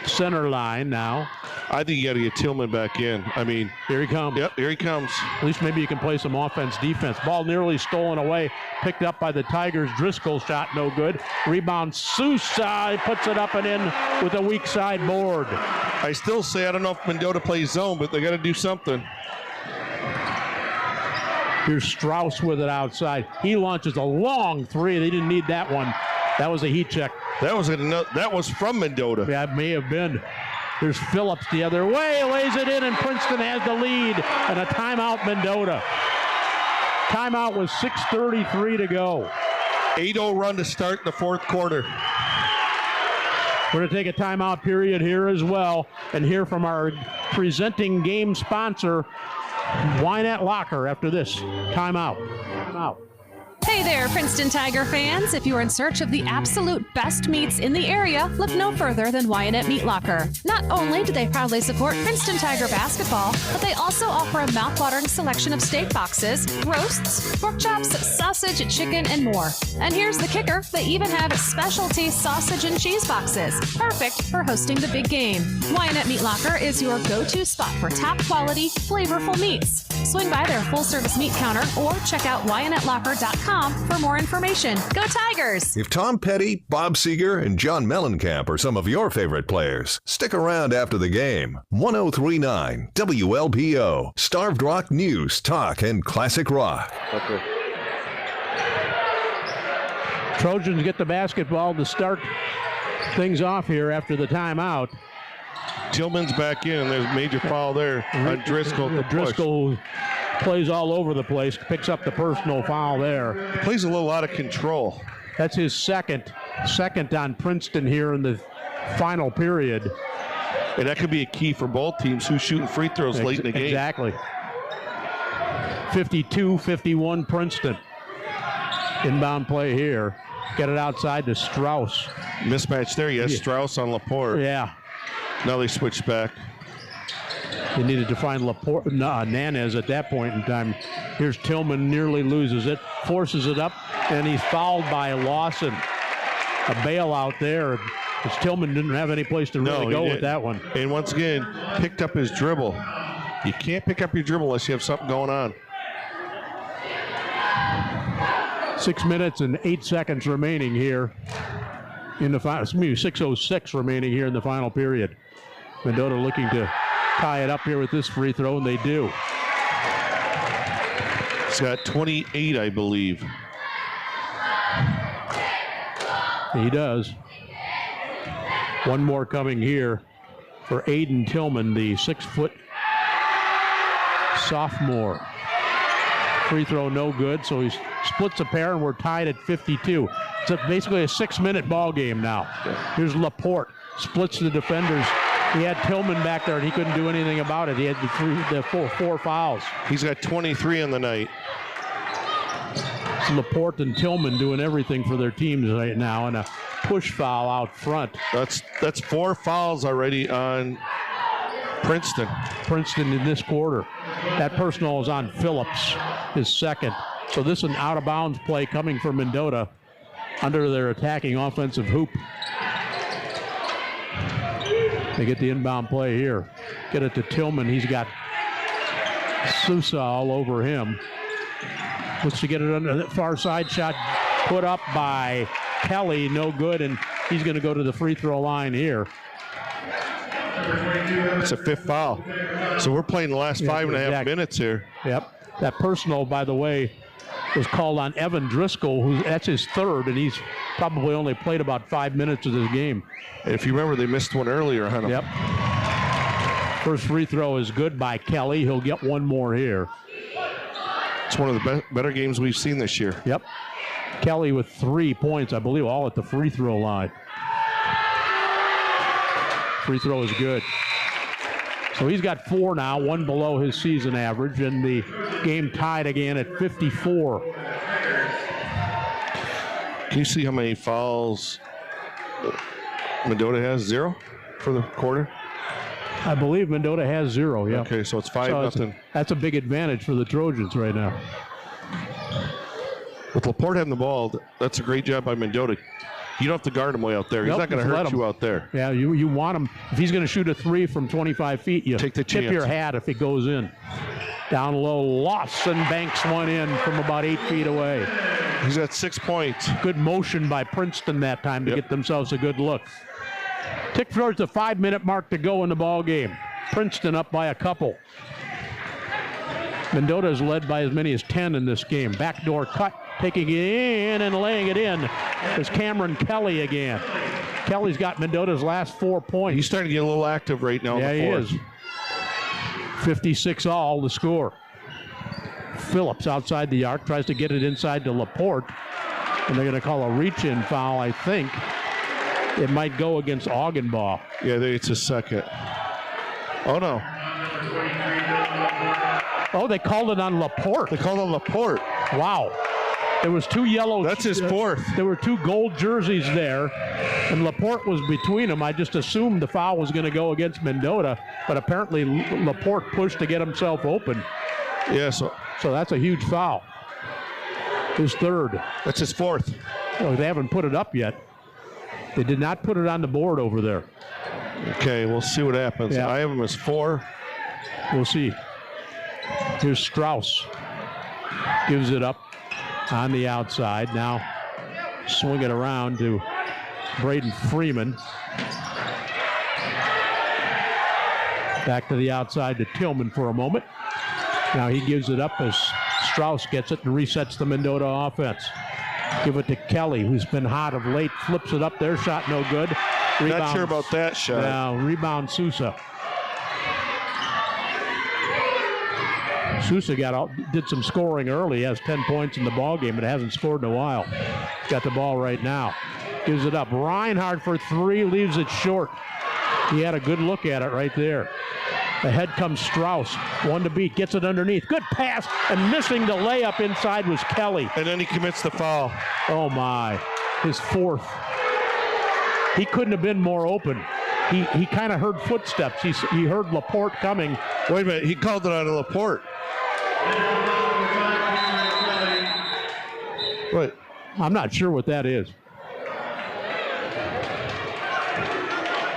center line now. I think you got to get Tillman back in. I mean, here he comes. Yep, here he comes. At least maybe you can play some offense, defense. Ball nearly stolen away, picked up by the Tigers. Driscoll shot no good. Rebound, Sousa puts it up and in with a weak side board. I still say I don't know if Mendota plays zone, but they got to do something. Here's Strauss with it outside. He launches a long 3. They didn't need that one. That was a heat check. That was from Mendota. Yeah, it may have been. There's Phillips the other way, lays it in, and Princeton has the lead, and a timeout Mendota. Timeout with 6:33 to go. 8-0 run to start the 4th quarter. We're going to take a timeout period here as well, and hear from our presenting game sponsor, Wynette Locker, after this. Timeout. Hey there, Princeton Tiger fans. If you're in search of the absolute best meats in the area, look no further than Wynette Meat Locker. Not only do they proudly support Princeton Tiger basketball, but they also offer a mouthwatering selection of steak boxes, roasts, pork chops, sausage, chicken, and more. And here's the kicker, they even have specialty sausage and cheese boxes, perfect for hosting the big game. Wynette Meat Locker is your go-to spot for top-quality, flavorful meats. Swing by their full-service meat counter or check out WynetteLocker.com for more information. Go Tigers! If Tom Petty, Bob Seeger, and John Mellencamp are some of your favorite players, stick around after the game. 103.9 WLPO. Starved Rock News, Talk, and Classic Rock. Okay. Trojans get the basketball to start things off here after the timeout. Tillman's back in. There's a major foul there on Driscoll. Driscoll plays all over the place, picks up the personal foul there. Plays a little out of control. That's his second on Princeton here in the final period. And that could be a key for both teams who's shooting free throws late in the game. Exactly. 52-51 Princeton. Inbound play here. Get it outside to Strauss. Mismatch there. Yes, Strauss on Laporte. Yeah. Now they switch back. They needed to find Nanez at that point in time. Here's Tillman, nearly loses it, forces it up, and he's fouled by Lawson. A bailout there, because Tillman didn't have any place to really go with that one. And once again, picked up his dribble. You can't pick up your dribble unless you have something going on. 6 minutes and 8 seconds remaining here in the final. 6:06 remaining here in the final period. Mendota looking to tie it up here with this free throw, and they do. He's got 28, I believe. He does. One more coming here for Aiden Tillman, the 6-foot sophomore. Free throw no good, so he splits a pair, and we're tied at 52. It's basically a 6-minute ball game now. Here's Laporte, splits the defenders. He had Tillman back there, and he couldn't do anything about it. He had the four fouls. He's got 23 on the night. Laporte and Tillman doing everything for their teams right now, and a push foul out front. That's 4 fouls already on Princeton. Princeton in this quarter. That personal is on Phillips, his second. So this is an out-of-bounds play coming from Mendota under their attacking offensive hoop. They get the inbound play here. Get it to Tillman. He's got Sousa all over him. Looks to get it under the far side shot put up by Kelly. No good, and he's going to go to the free throw line here. It's a 5th foul. So we're playing the last 5.5 minutes here. Yep. That personal, by the way, was called on Evan Driscoll, that's his 3rd, and he's probably only played about 5 minutes of this game. If you remember, they missed one earlier, huh? Yep. First free throw is good by Kelly. He'll get one more here. It's one of the better games we've seen this year. Yep. Kelly with 3 points, I believe, all at the free throw line. Free throw is good. So he's got 4 now, 1 below his season average, and the game tied again at 54. Can you see how many fouls Mendota has? 0 for the quarter? I believe Mendota has 0, yeah. Okay, so it's 5-0. That's a big advantage for the Trojans right now. With Laporte having the ball, that's a great job by Mendota. You don't have to guard him way out there. He's not going to hurt you out there. Yeah, you want him. If he's going to shoot a 3 from 25 feet, you take the tip chance. your hat if it goes in. Down low, Lawson banks one in from about 8 feet away. He's at 6 points. Good motion by Princeton that time to get themselves a good look. Tick towards the 5-minute mark to go in the ball game. Princeton up by a couple. Mendota is led by as many as 10 in this game. Backdoor cut, taking it in and laying it in is Cameron Kelly again. Kelly's got Mendota's last 4 points. He's starting to get a little active right now. Yeah, he is. 56 all the score. Phillips outside the arc, tries to get it inside to Laporte. And they're going to call a reach-in foul, I think. It might go against Augenbaugh. Yeah, it's a second. Oh, no. Oh, they called it on Laporte. They called on Laporte. Wow. There was 2 yellow. That's his 4th. There were 2 gold jerseys there, and Laporte was between them. I just assumed the foul was going to go against Mendota, but apparently Laporte pushed to get himself open. Yeah, so that's a huge foul. His 3rd. That's his 4th. Oh, they haven't put it up yet. They did not put it on the board over there. Okay, we'll see what happens. Yeah. I have him as 4. We'll see. Here's Strauss. Gives it up on the outside. Now swing it around to Braden Freeman. Back to the outside to Tillman for a moment. Now he gives it up as Strauss gets it and resets the Mendota offense. Give it to Kelly, who's been hot of late. Flips it up there. Shot no good. Rebound. Not sure about that shot. Now rebound Sousa. Sousa did some scoring early. He has 10 points in the ball game, but hasn't scored in a while. He's got the ball right now. Gives it up. Reinhardt for 3, leaves it short. He had a good look at it right there. Ahead comes Strauss. 1 to beat. Gets it underneath. Good pass. And missing the layup inside was Kelly. And then he commits the foul. Oh, my. His 4th. He couldn't have been more open. He kind of heard footsteps. He heard Laporte coming. Wait a minute. He called it on Laporte. What? I'm not sure what that is.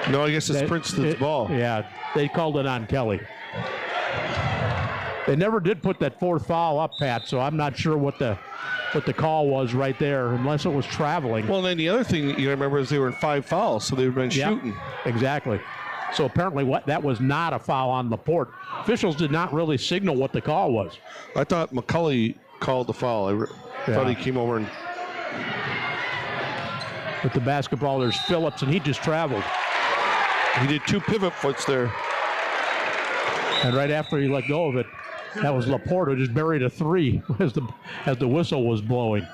No, I guess it's Princeton's ball. Yeah, they called it on Kelly. They never did put that 4th foul up, Pat, so I'm not sure what the call was right there, unless it was traveling. Well, then the other thing you remember is they were in 5 fouls, so they've been shooting. Exactly. So apparently that was not a foul on Laporte. Officials did not really signal what the call was. I thought McCulley called the foul. I thought he came over and... With the basketball, there's Phillips, and he just traveled. He did 2 pivot foots there. And right after he let go of it, that was Laporte who just buried a 3 as the whistle was blowing.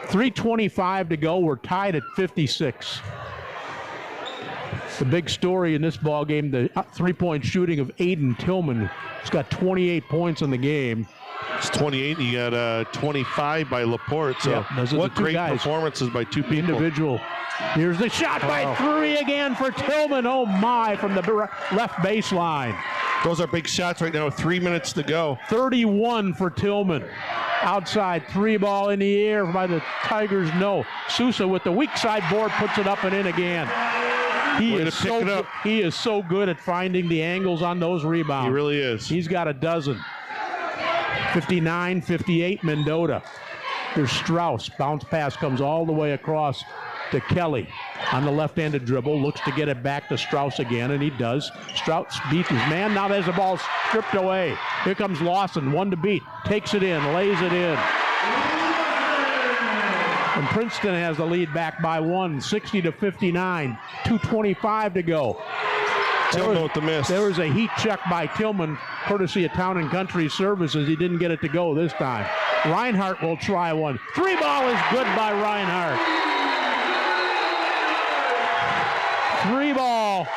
3:25 to go. We're tied at 56. The big story in this ball game, the 3-point shooting of Aiden Tillman. He's got 28 points in the game. It's 28. You got 25 by Laporte. So yeah, those are what the two great guys. performances by two people. Individual. Here's the shot by 3 again for Tillman. Oh, my, from the left baseline. Those are big shots right now. 3 minutes to go. 31 for Tillman. Outside, 3 ball in the air by the Tigers. No. Sousa with the weak side board puts it up and in again. He is so good at finding the angles on those rebounds. He really is. He's got a dozen. 59-58 Mendota. Here's Strauss. Bounce pass comes all the way across to Kelly on the left-handed dribble. Looks to get it back to Strauss again, and he does. Strauss beats his man. Now there's the ball stripped away. Here comes Lawson. 1 to beat. Takes it in. Lays it in. And Princeton has the lead back by 1, 60-59. 2:25 to go. Tillman with the miss. There was a heat check by Tillman, courtesy of Town and Country Services. He didn't get it to go this time. Reinhardt will try one. 3 ball is good by Reinhardt. 3 ball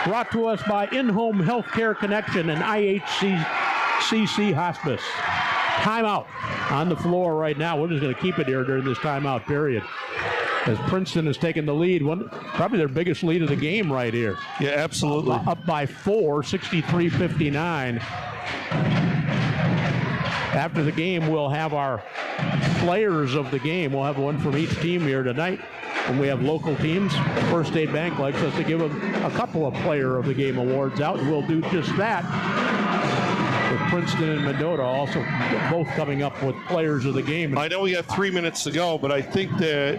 brought to us by In-Home Healthcare Connection and IHCC Hospice. Timeout on the floor right now. We're just going to keep it here during this timeout period. As Princeton has taken the lead, probably their biggest lead of the game right here. Yeah, absolutely. Up by 4, 63-59. After the game, we'll have our players of the game. We'll have one from each team here tonight. When we have local teams, First State Bank likes us to give them a couple of Player of the Game awards out, and we'll do just that. With Princeton and Mendota also both coming up with Players of the Game. I know we have 3 minutes to go, but I think the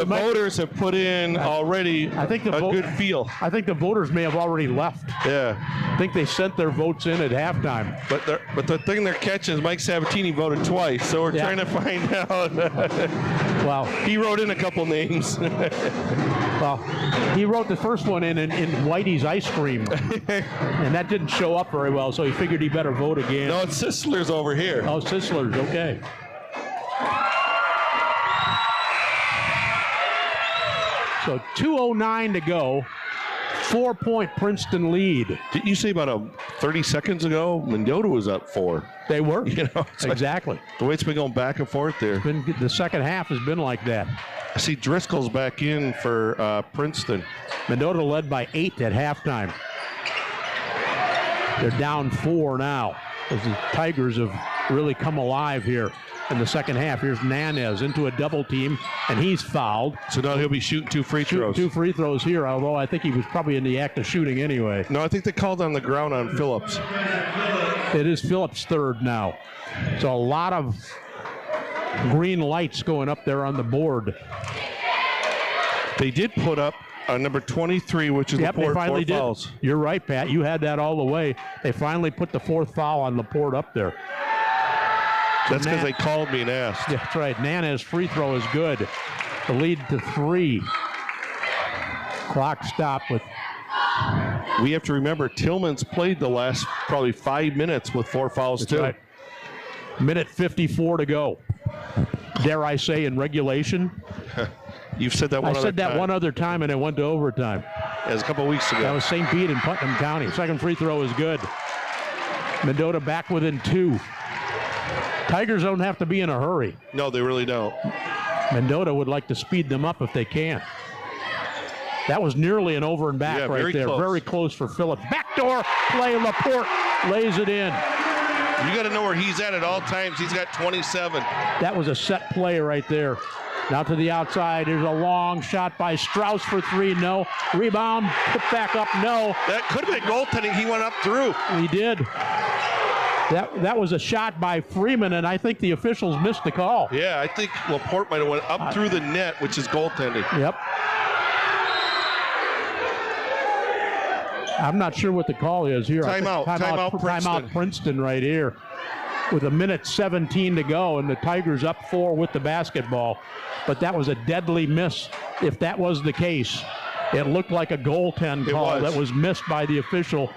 voters have put in already a good feel. I think the voters may have already left. Yeah. I think they sent their votes in at halftime. But the thing they're catching is Mike Sabatini voted twice, so we're trying to find out. Well, he wrote in a couple names. Well, he wrote the first one in Whitey's Ice Cream, and that didn't show up very well, so he figured he better vote again. No, it's Sisler's over here. Oh, Sisler's, okay. So 2:09 to go. 4-point Princeton lead. Didn't you say about 30 seconds ago, Mendota was up 4? They were. Exactly. Like the way it's been going back and forth there. The second half has been like that. I see Driscoll's back in for Princeton. Mendota led by 8 at halftime. They're down 4 now as the Tigers have really come alive here in the second half. Here's Nanez into a double team, and he's fouled. So now he'll be shooting 2 free throws. 2 free throws here, although I think he was probably in the act of shooting anyway. No, I think they called on the ground on Phillips. It is Phillips' third now. So a lot of green lights going up there on the board. They did put up number 23, which is Laporte, they finally 4 fouls. Did. You're right, Pat. You had that all the way. They finally put the 4th foul on Laporte up there. That's because they called me and asked. Yeah, that's right. Nanez's free throw is good. The lead to 3. Clock stop with. We have to remember Tillman's played the last probably 5 minutes with 4 fouls too. Right. Minute 54 to go. Dare I say in regulation? You've said that one other time. I said that one other time, and it went to overtime. It was a couple of weeks ago. That was St. Pete and Putnam County. Second free throw is good. Mendota back within 2. Tigers don't have to be in a hurry. No, they really don't. Mendota would like to speed them up if they can. That was nearly an over and back right there. Close. Very close for Phillips. Backdoor play. Laporte lays it in. You got to know where he's at all times. He's got 27. That was a set play right there. Now to the outside. There's a long shot by Strauss for 3. No. Rebound. Put back up. No. That could have been goaltending. He went up through. He did. That was a shot by Freeman, and I think the officials missed the call. Yeah, I think Laporte might have went up through the net, which is goaltending. Yep. I'm not sure what the call is here. Timeout Princeton right here with 1:17 to go, and the Tigers up 4 with the basketball. But that was a deadly miss if that was the case. It looked like a goaltend call that was missed by the official.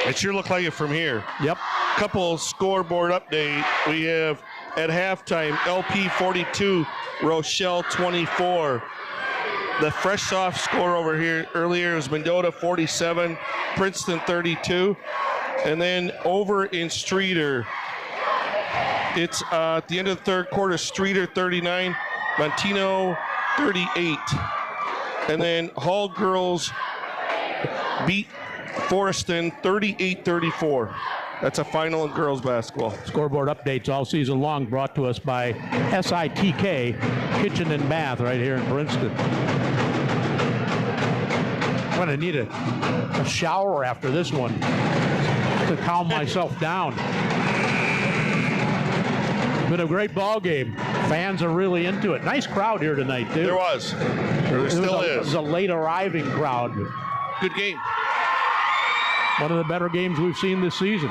It sure looked like it from here. Yep. Couple scoreboard update. We have at halftime LP 42, Rochelle 24. The fresh off score over here earlier was Mendota 47, Princeton 32. And then over in Streeter, it's at the end of the third quarter, Streeter 39, Montino 38. And then Hall girls beat Forreston 38-34. That's a final in girls basketball. Scoreboard updates all season long brought to us by SITK Kitchen and Bath right here in Princeton. I'm going to need a shower after this one to calm myself down. Been a great ball game. Fans are really into it. Nice crowd here tonight, too. There was. There still is. It was a late arriving crowd. Good game. One of the better games we've seen this season.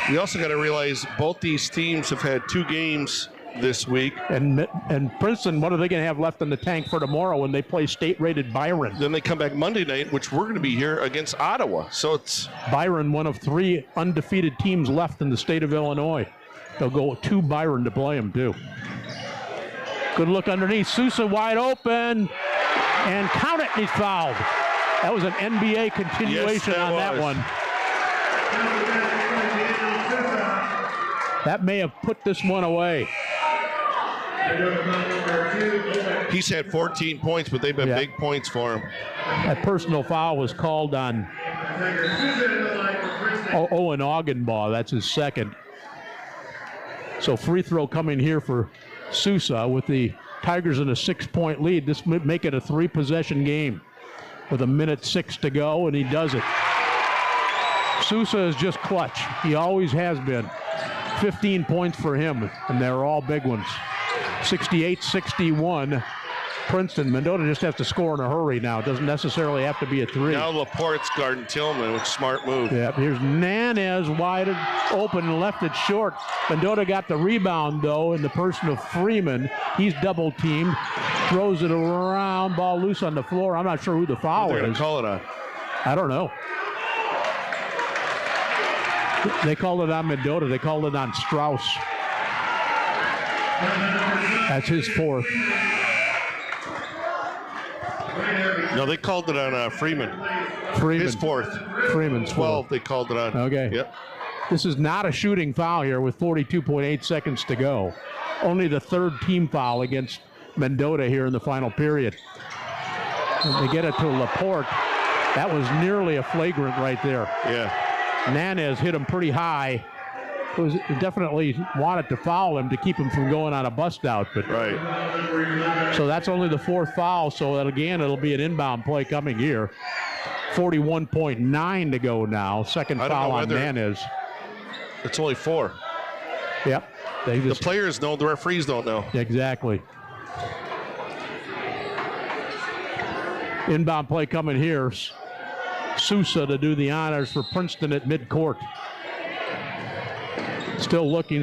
We also got to realize both these teams have had 2 games this week. And Princeton, what are they going to have left in the tank for tomorrow when they play state-rated Byron? Then they come back Monday night, which we're going to be here against Ottawa. So it's Byron, one of 3 undefeated teams left in the state of Illinois. They'll go to Byron to play them, too. Good look underneath. Sousa wide open. And count it, he's fouled. That was an NBA continuation on that one. That may have put this one away. He's had 14 points, but they've been big points for him. That personal foul was called on Owen Augenbaugh. That's his second. So free throw coming here for Sousa with the Tigers in a 6-point lead. This would make it a 3-possession game with 1:06 to go, and he does it. Sousa is just clutch. He always has been. 15 points for him, and they're all big ones. 68-61. Princeton. Mendota just has to score in a hurry now. It doesn't necessarily have to be a 3. Now Laporte's guarding Tillman, which is a smart move. Yeah, here's Nanez wide open and left it short. Mendota got the rebound, though, in the person of Freeman. He's double-teamed, throws it around, ball loose on the floor. I'm not sure who the foul is. They're going to call it on. I don't know. They called it on Mendota. They called it on Strauss. That's his 4th. No, they called it on Freeman. His 4th. Freeman's 12, they called it on. Okay. Yep. This is not a shooting foul here with 42.8 seconds to go. Only the 3rd team foul against Mendota here in the final period. And they get it to Laporte. That was nearly a flagrant right there. Yeah. Nanez hit him pretty high. It was definitely wanted to foul him to keep him from going on a bust out. But right. So that's only the 4th foul. So that again, it'll be an inbound play coming here. 41.9 to go now. Second foul on Nanez. It's only 4. Yep. The players know, the referees don't know. Exactly. Inbound play coming here. Sousa to do the honors for Princeton at midcourt. Still looking.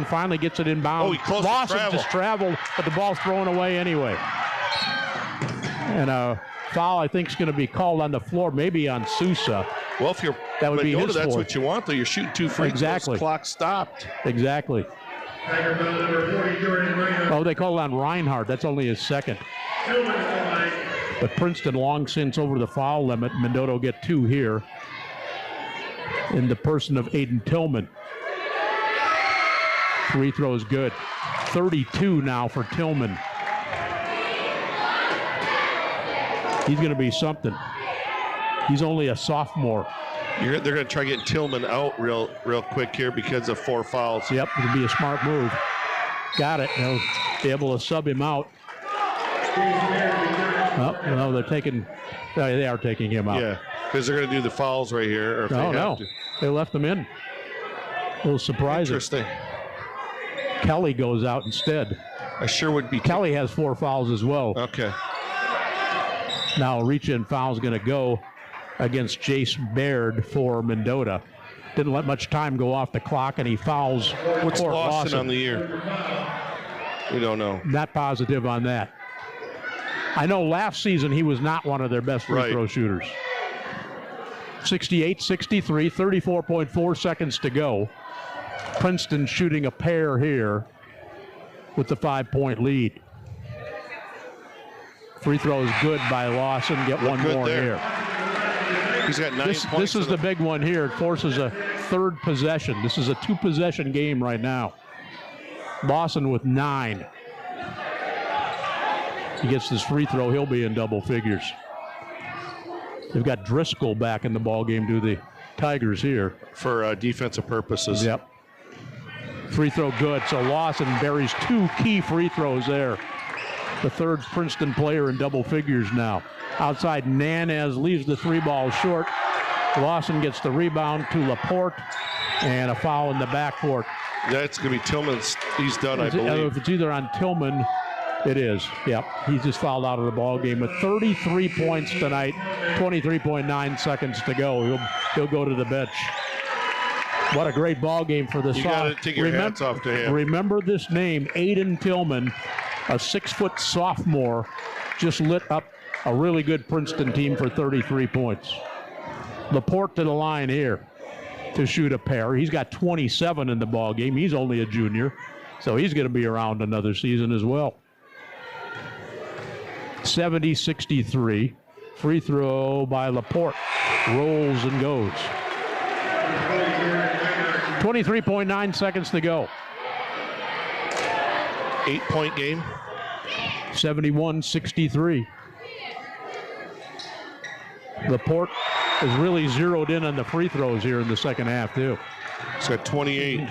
Finally gets it inbound. Oh, he closed his travel, but the ball's thrown away anyway. And a foul, I think, is going to be called on the floor, maybe on Sousa. Well, if you're that would Mendota, be his that's 4th. what you want, though. You're shooting 2 free throws. Clock stopped. Exactly. Oh, they called it on Reinhardt. That's only his 2nd. But Princeton long since over the foul limit. Mendota will get 2 here in the person of Aiden Tillman. Free throw is good. 32 now for Tillman. He's going to be something. He's only a sophomore. They're going to try getting Tillman out real quick here because of 4 fouls. Yep, it'll be a smart move. Got it. They'll be able to sub him out. Oh, no, they are taking him out. Yeah, because they're going to do the fouls right here. Or if no. They left them in. A little surprising. Interesting. Kelly goes out instead. I sure would be. Kelly has 4 fouls as well. Okay. Now a reach-in foul is going to go against Jace Baird for Mendota. Didn't let much time go off the clock, and he fouls. What's Lawson on the year? We don't know. Not positive on that. I know last season he was not one of their best free throw shooters. 68-63, 34.4 seconds to go. Princeton shooting a pair here with the 5-point lead. Free throw is good by Lawson. Get one more here. He's got 9 points. This is the big one here. It forces a third possession. This is a 2-possession game right now. Lawson with 9. He gets this free throw, he'll be in double figures. They've got Driscoll back in the ball game, do the Tigers here. For defensive purposes. Yep. Free throw good, so Lawson buries 2 key free throws there. The third Princeton player in double figures now. Outside, Nanez leaves the 3-ball short. Lawson gets the rebound to Laporte, and a foul in the backcourt. That's going to be Tillman's. He's done, I believe. If it's either on Tillman, it is. Yep, he's just fouled out of the ball game with 33 points tonight, 23.9 seconds to go. He'll go to the bench. What a great ball game for the Sox. You got to take your hats off to him. Remember this name, Aiden Tillman, a 6-foot sophomore, just lit up a really good Princeton team for 33 points. Laporte to the line here to shoot a pair. He's got 27 in the ball game. He's only a junior, so he's going to be around another season as well. 70-63. Free throw by Laporte. Rolls and goes. 23.9 seconds to go. 8-point game. 71-63. Laporte is really zeroed in on the free throws here in the second half, too. He's got 28.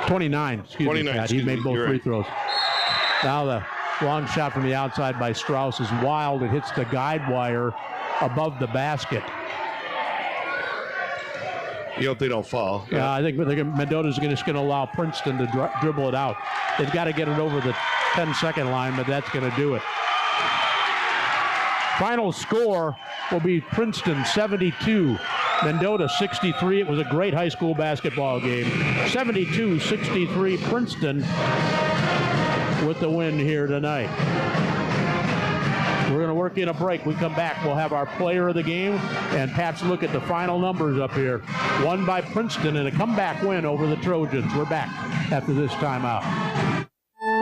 29, excuse 29, me, Pat. He made both free throws. Now the long shot from the outside by Strauss is wild. It hits the guide wire above the basket. You hope they don't fall. Yeah, I think Mendota's just going to allow Princeton to dribble it out. They've got to get it over the 10-second line, but that's going to do it. Final score will be Princeton 72, Mendota 63. It was a great high school basketball game. 72-63, Princeton with the win here tonight. We're going to work in a break. We come back, we'll have our player of the game, and Pat's look at the final numbers up here. Won by Princeton in a comeback win over the Trojans. We're back after this timeout.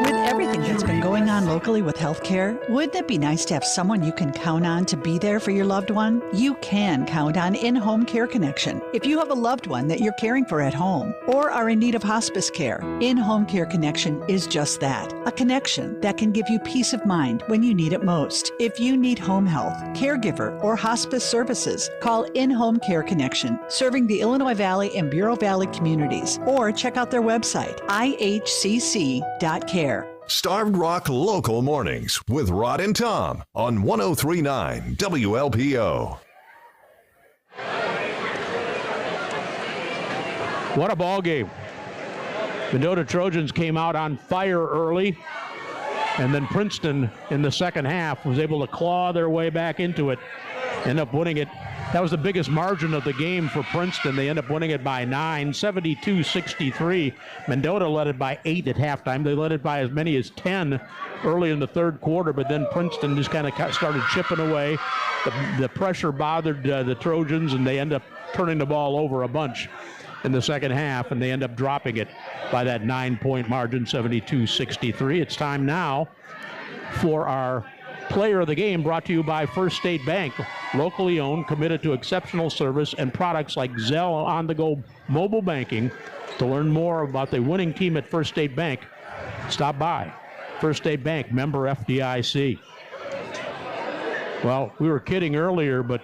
With everything that's been going on locally with healthcare, wouldn't it be nice to have someone you can count on to be there for your loved one? You can count on In-Home Care Connection. If you have a loved one that you're caring for at home or are in need of hospice care, In-Home Care Connection is just that, a connection that can give you peace of mind when you need it most. If you need home health, caregiver, or hospice services, call In-Home Care Connection, serving the Illinois Valley and Bureau Valley communities, or check out their website, ihcc.care. Starved Rock Local Mornings with Rod and Tom on 103.9 WLPO. What a ball game. Mendota Trojans came out on fire early, and then Princeton in the second half was able to claw their way back into it, end up winning it. That was the biggest margin of the game for Princeton. They end up winning it by 9, 72-63. Mendota led it by 8 at halftime. They led it by as many as 10 early in the third quarter, but then Princeton just kind of started chipping away. The pressure bothered the Trojans, and they end up turning the ball over a bunch in the second half, and they end up dropping it by that 9-point margin, 72-63. It's time now for our player of the game, brought to you by First State Bank, locally owned, committed to exceptional service and products like Zelle on-the-go mobile banking. To learn more about the winning team at First State Bank, stop by. First State Bank, member FDIC. Well, we were kidding earlier, but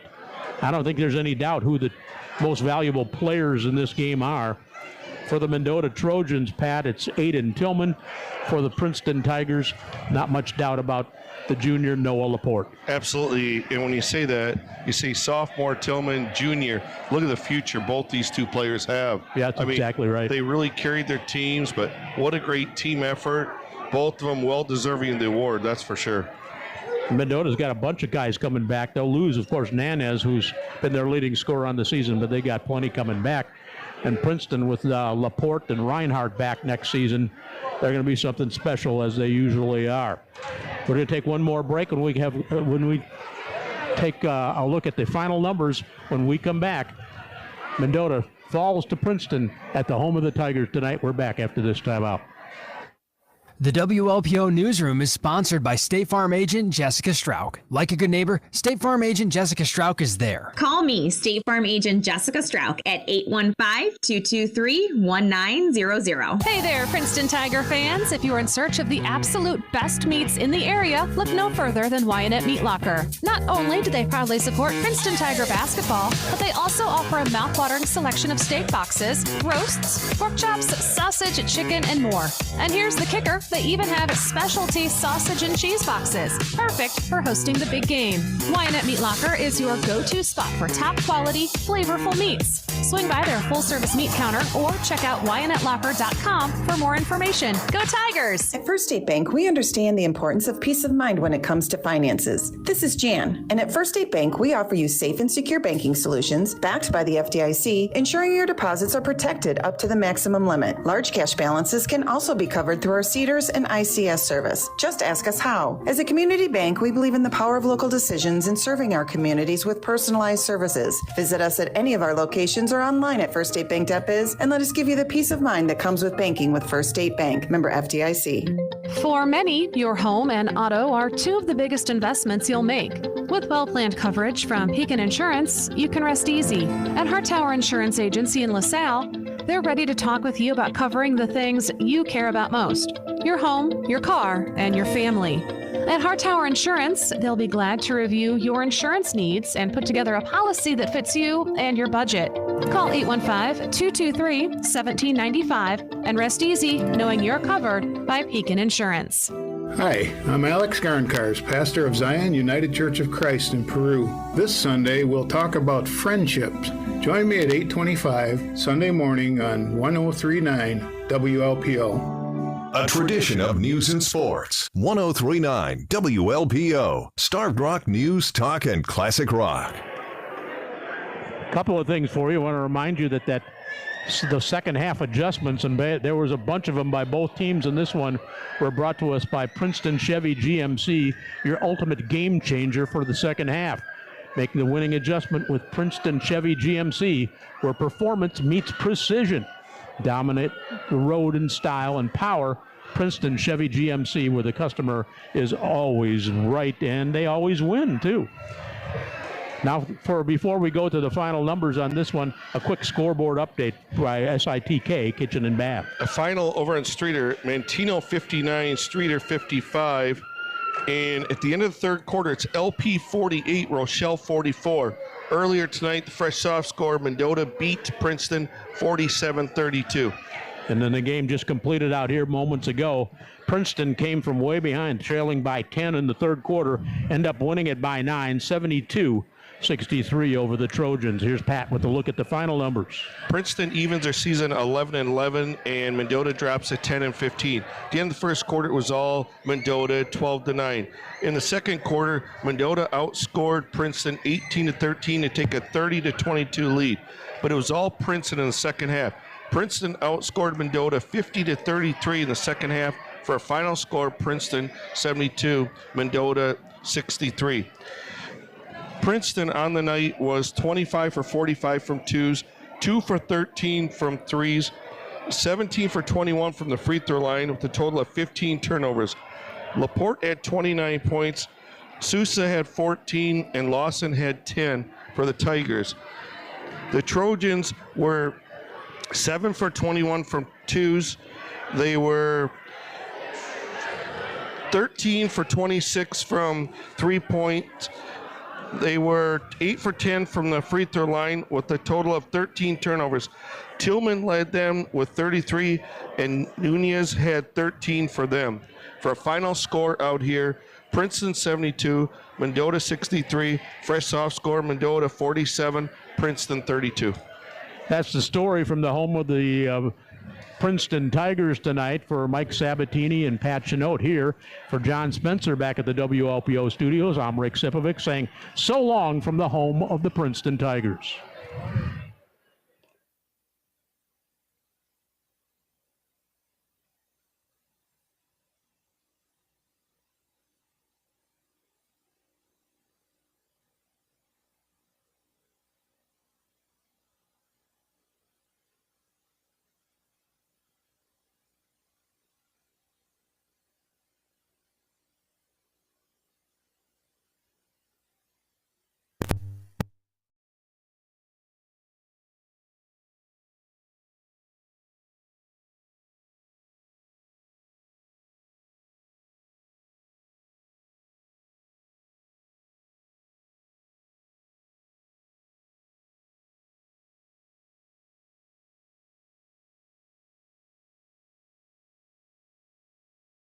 I don't think there's any doubt who the most valuable players in this game are. For the Mendota Trojans, Pat, it's Aiden Tillman. For the Princeton Tigers, not much doubt about the junior Noah Laporte. Absolutely, and when you say that, you say sophomore Tillman, junior. Look at the future both these two players have. Yeah, that's exactly right. They really carried their teams, but what a great team effort. Both of them well-deserving of the award, that's for sure. Mendota's got a bunch of guys coming back. They'll lose, of course, Nanez, who's been their leading scorer on the season, but they got plenty coming back. And Princeton with Laporte and Reinhardt back next season, they're going to be something special, as they usually are. We're going to take one more break, and when we take a look at the final numbers when we come back. Mendota falls to Princeton at the home of the Tigers tonight. We're back after this timeout. The WLPO Newsroom is sponsored by State Farm agent Jessica Strauch. Like a good neighbor, State Farm agent Jessica Strauch is there. Call me, State Farm agent Jessica Strauch, at 815-223-1900. Hey there, Princeton Tiger fans. If you're in search of the absolute best meats in the area, look no further than Wyatt Meat Locker. Not only do they proudly support Princeton Tiger basketball, but they also offer a mouthwatering selection of steak boxes, roasts, pork chops, sausage, chicken, and more. And here's the kicker. They even have specialty sausage and cheese boxes, perfect for hosting the big game. Wyatt Meat Locker is your go-to spot for top quality, flavorful meats. Swing by their full-service meat counter or check out WyattLocker.com for more information. Go Tigers! At First State Bank, we understand the importance of peace of mind when it comes to finances. This is Jan, and at First State Bank, we offer you safe and secure banking solutions backed by the FDIC, ensuring your deposits are protected up to the maximum limit. Large cash balances can also be covered through our CEDARS and ICS service. Just ask us how. As a community bank, we believe in the power of local decisions and serving our communities with personalized services. Visit us at any of our locations or online at firststatebank.biz and let us give you the peace of mind that comes with banking with First State Bank. Member FDIC. For many, your home and auto are two of the biggest investments you'll make. With well-planned coverage from Pekin Insurance, you can rest easy. At Hart Tower Insurance Agency in LaSalle, they're ready to talk with you about covering the things you care about most: your home, your car, and your family. At Hart Tower Insurance, they'll be glad to review your insurance needs and put together a policy that fits you and your budget. Call 815-223-1795 and rest easy knowing you're covered by Pekin Insurance. Hi, I'm Alex Garncars, pastor of Zion United Church of Christ in Peru. This Sunday, we'll talk about friendships. Join me at 8:25 Sunday morning on 1039 WLPO. A tradition of news and sports. 1039 WLPO. Starved Rock News, Talk, and Classic Rock. Couple of things for you. I want to remind you that the second half adjustments, and there was a bunch of them by both teams, and this one were brought to us by Princeton Chevy GMC, your ultimate game changer for the second half. Making the winning adjustment with Princeton Chevy GMC, where performance meets precision. Dominate the road in style and power. Princeton Chevy GMC, where the customer is always right and they always win too. Now, before we go to the final numbers on this one, a quick scoreboard update by SITK Kitchen and Bath. A final over on Streeter, Mantino 59, Streeter 55. And at the end of the third quarter, it's LP 48, Rochelle 44. Earlier tonight, the fresh soft score, Mendota beat Princeton 47-32. And then the game just completed out here moments ago. Princeton came from way behind, trailing by 10 in the third quarter, end up winning it by 9, 72-63 over the Trojans. Here's Pat with a look at the final numbers. Princeton evens their season 11-11, and Mendota drops at 10-15. At the end of the first quarter, it was all Mendota, 12-9. In the second quarter, Mendota outscored Princeton 18-13 to take a 30-22 lead. But it was all Princeton in the second half. Princeton outscored Mendota 50-33 in the second half for a final score, Princeton 72, Mendota 63. Princeton on the night was 25 for 45 from twos, 2 for 13 from threes, 17 for 21 from the free throw line with a total of 15 turnovers. Laporte had 29 points, Sousa had 14, and Lawson had 10 for the Tigers. The Trojans were 7 for 21 from twos. They were 13 for 26 from 3-point. They were 8 for 10 from the free throw line with a total of 13 turnovers. Tillman led them with 33, and Nunez had 13 for them. For a final score out here, Princeton 72, Mendota 63, fresh soft score, Mendota 47, Princeton 32. That's the story from the home of the Princeton Tigers tonight. For Mike Sabatini and Pat Chenote here, for John Spencer back at the WLPO studios, I'm Rick Sipovic saying so long from the home of the Princeton Tigers.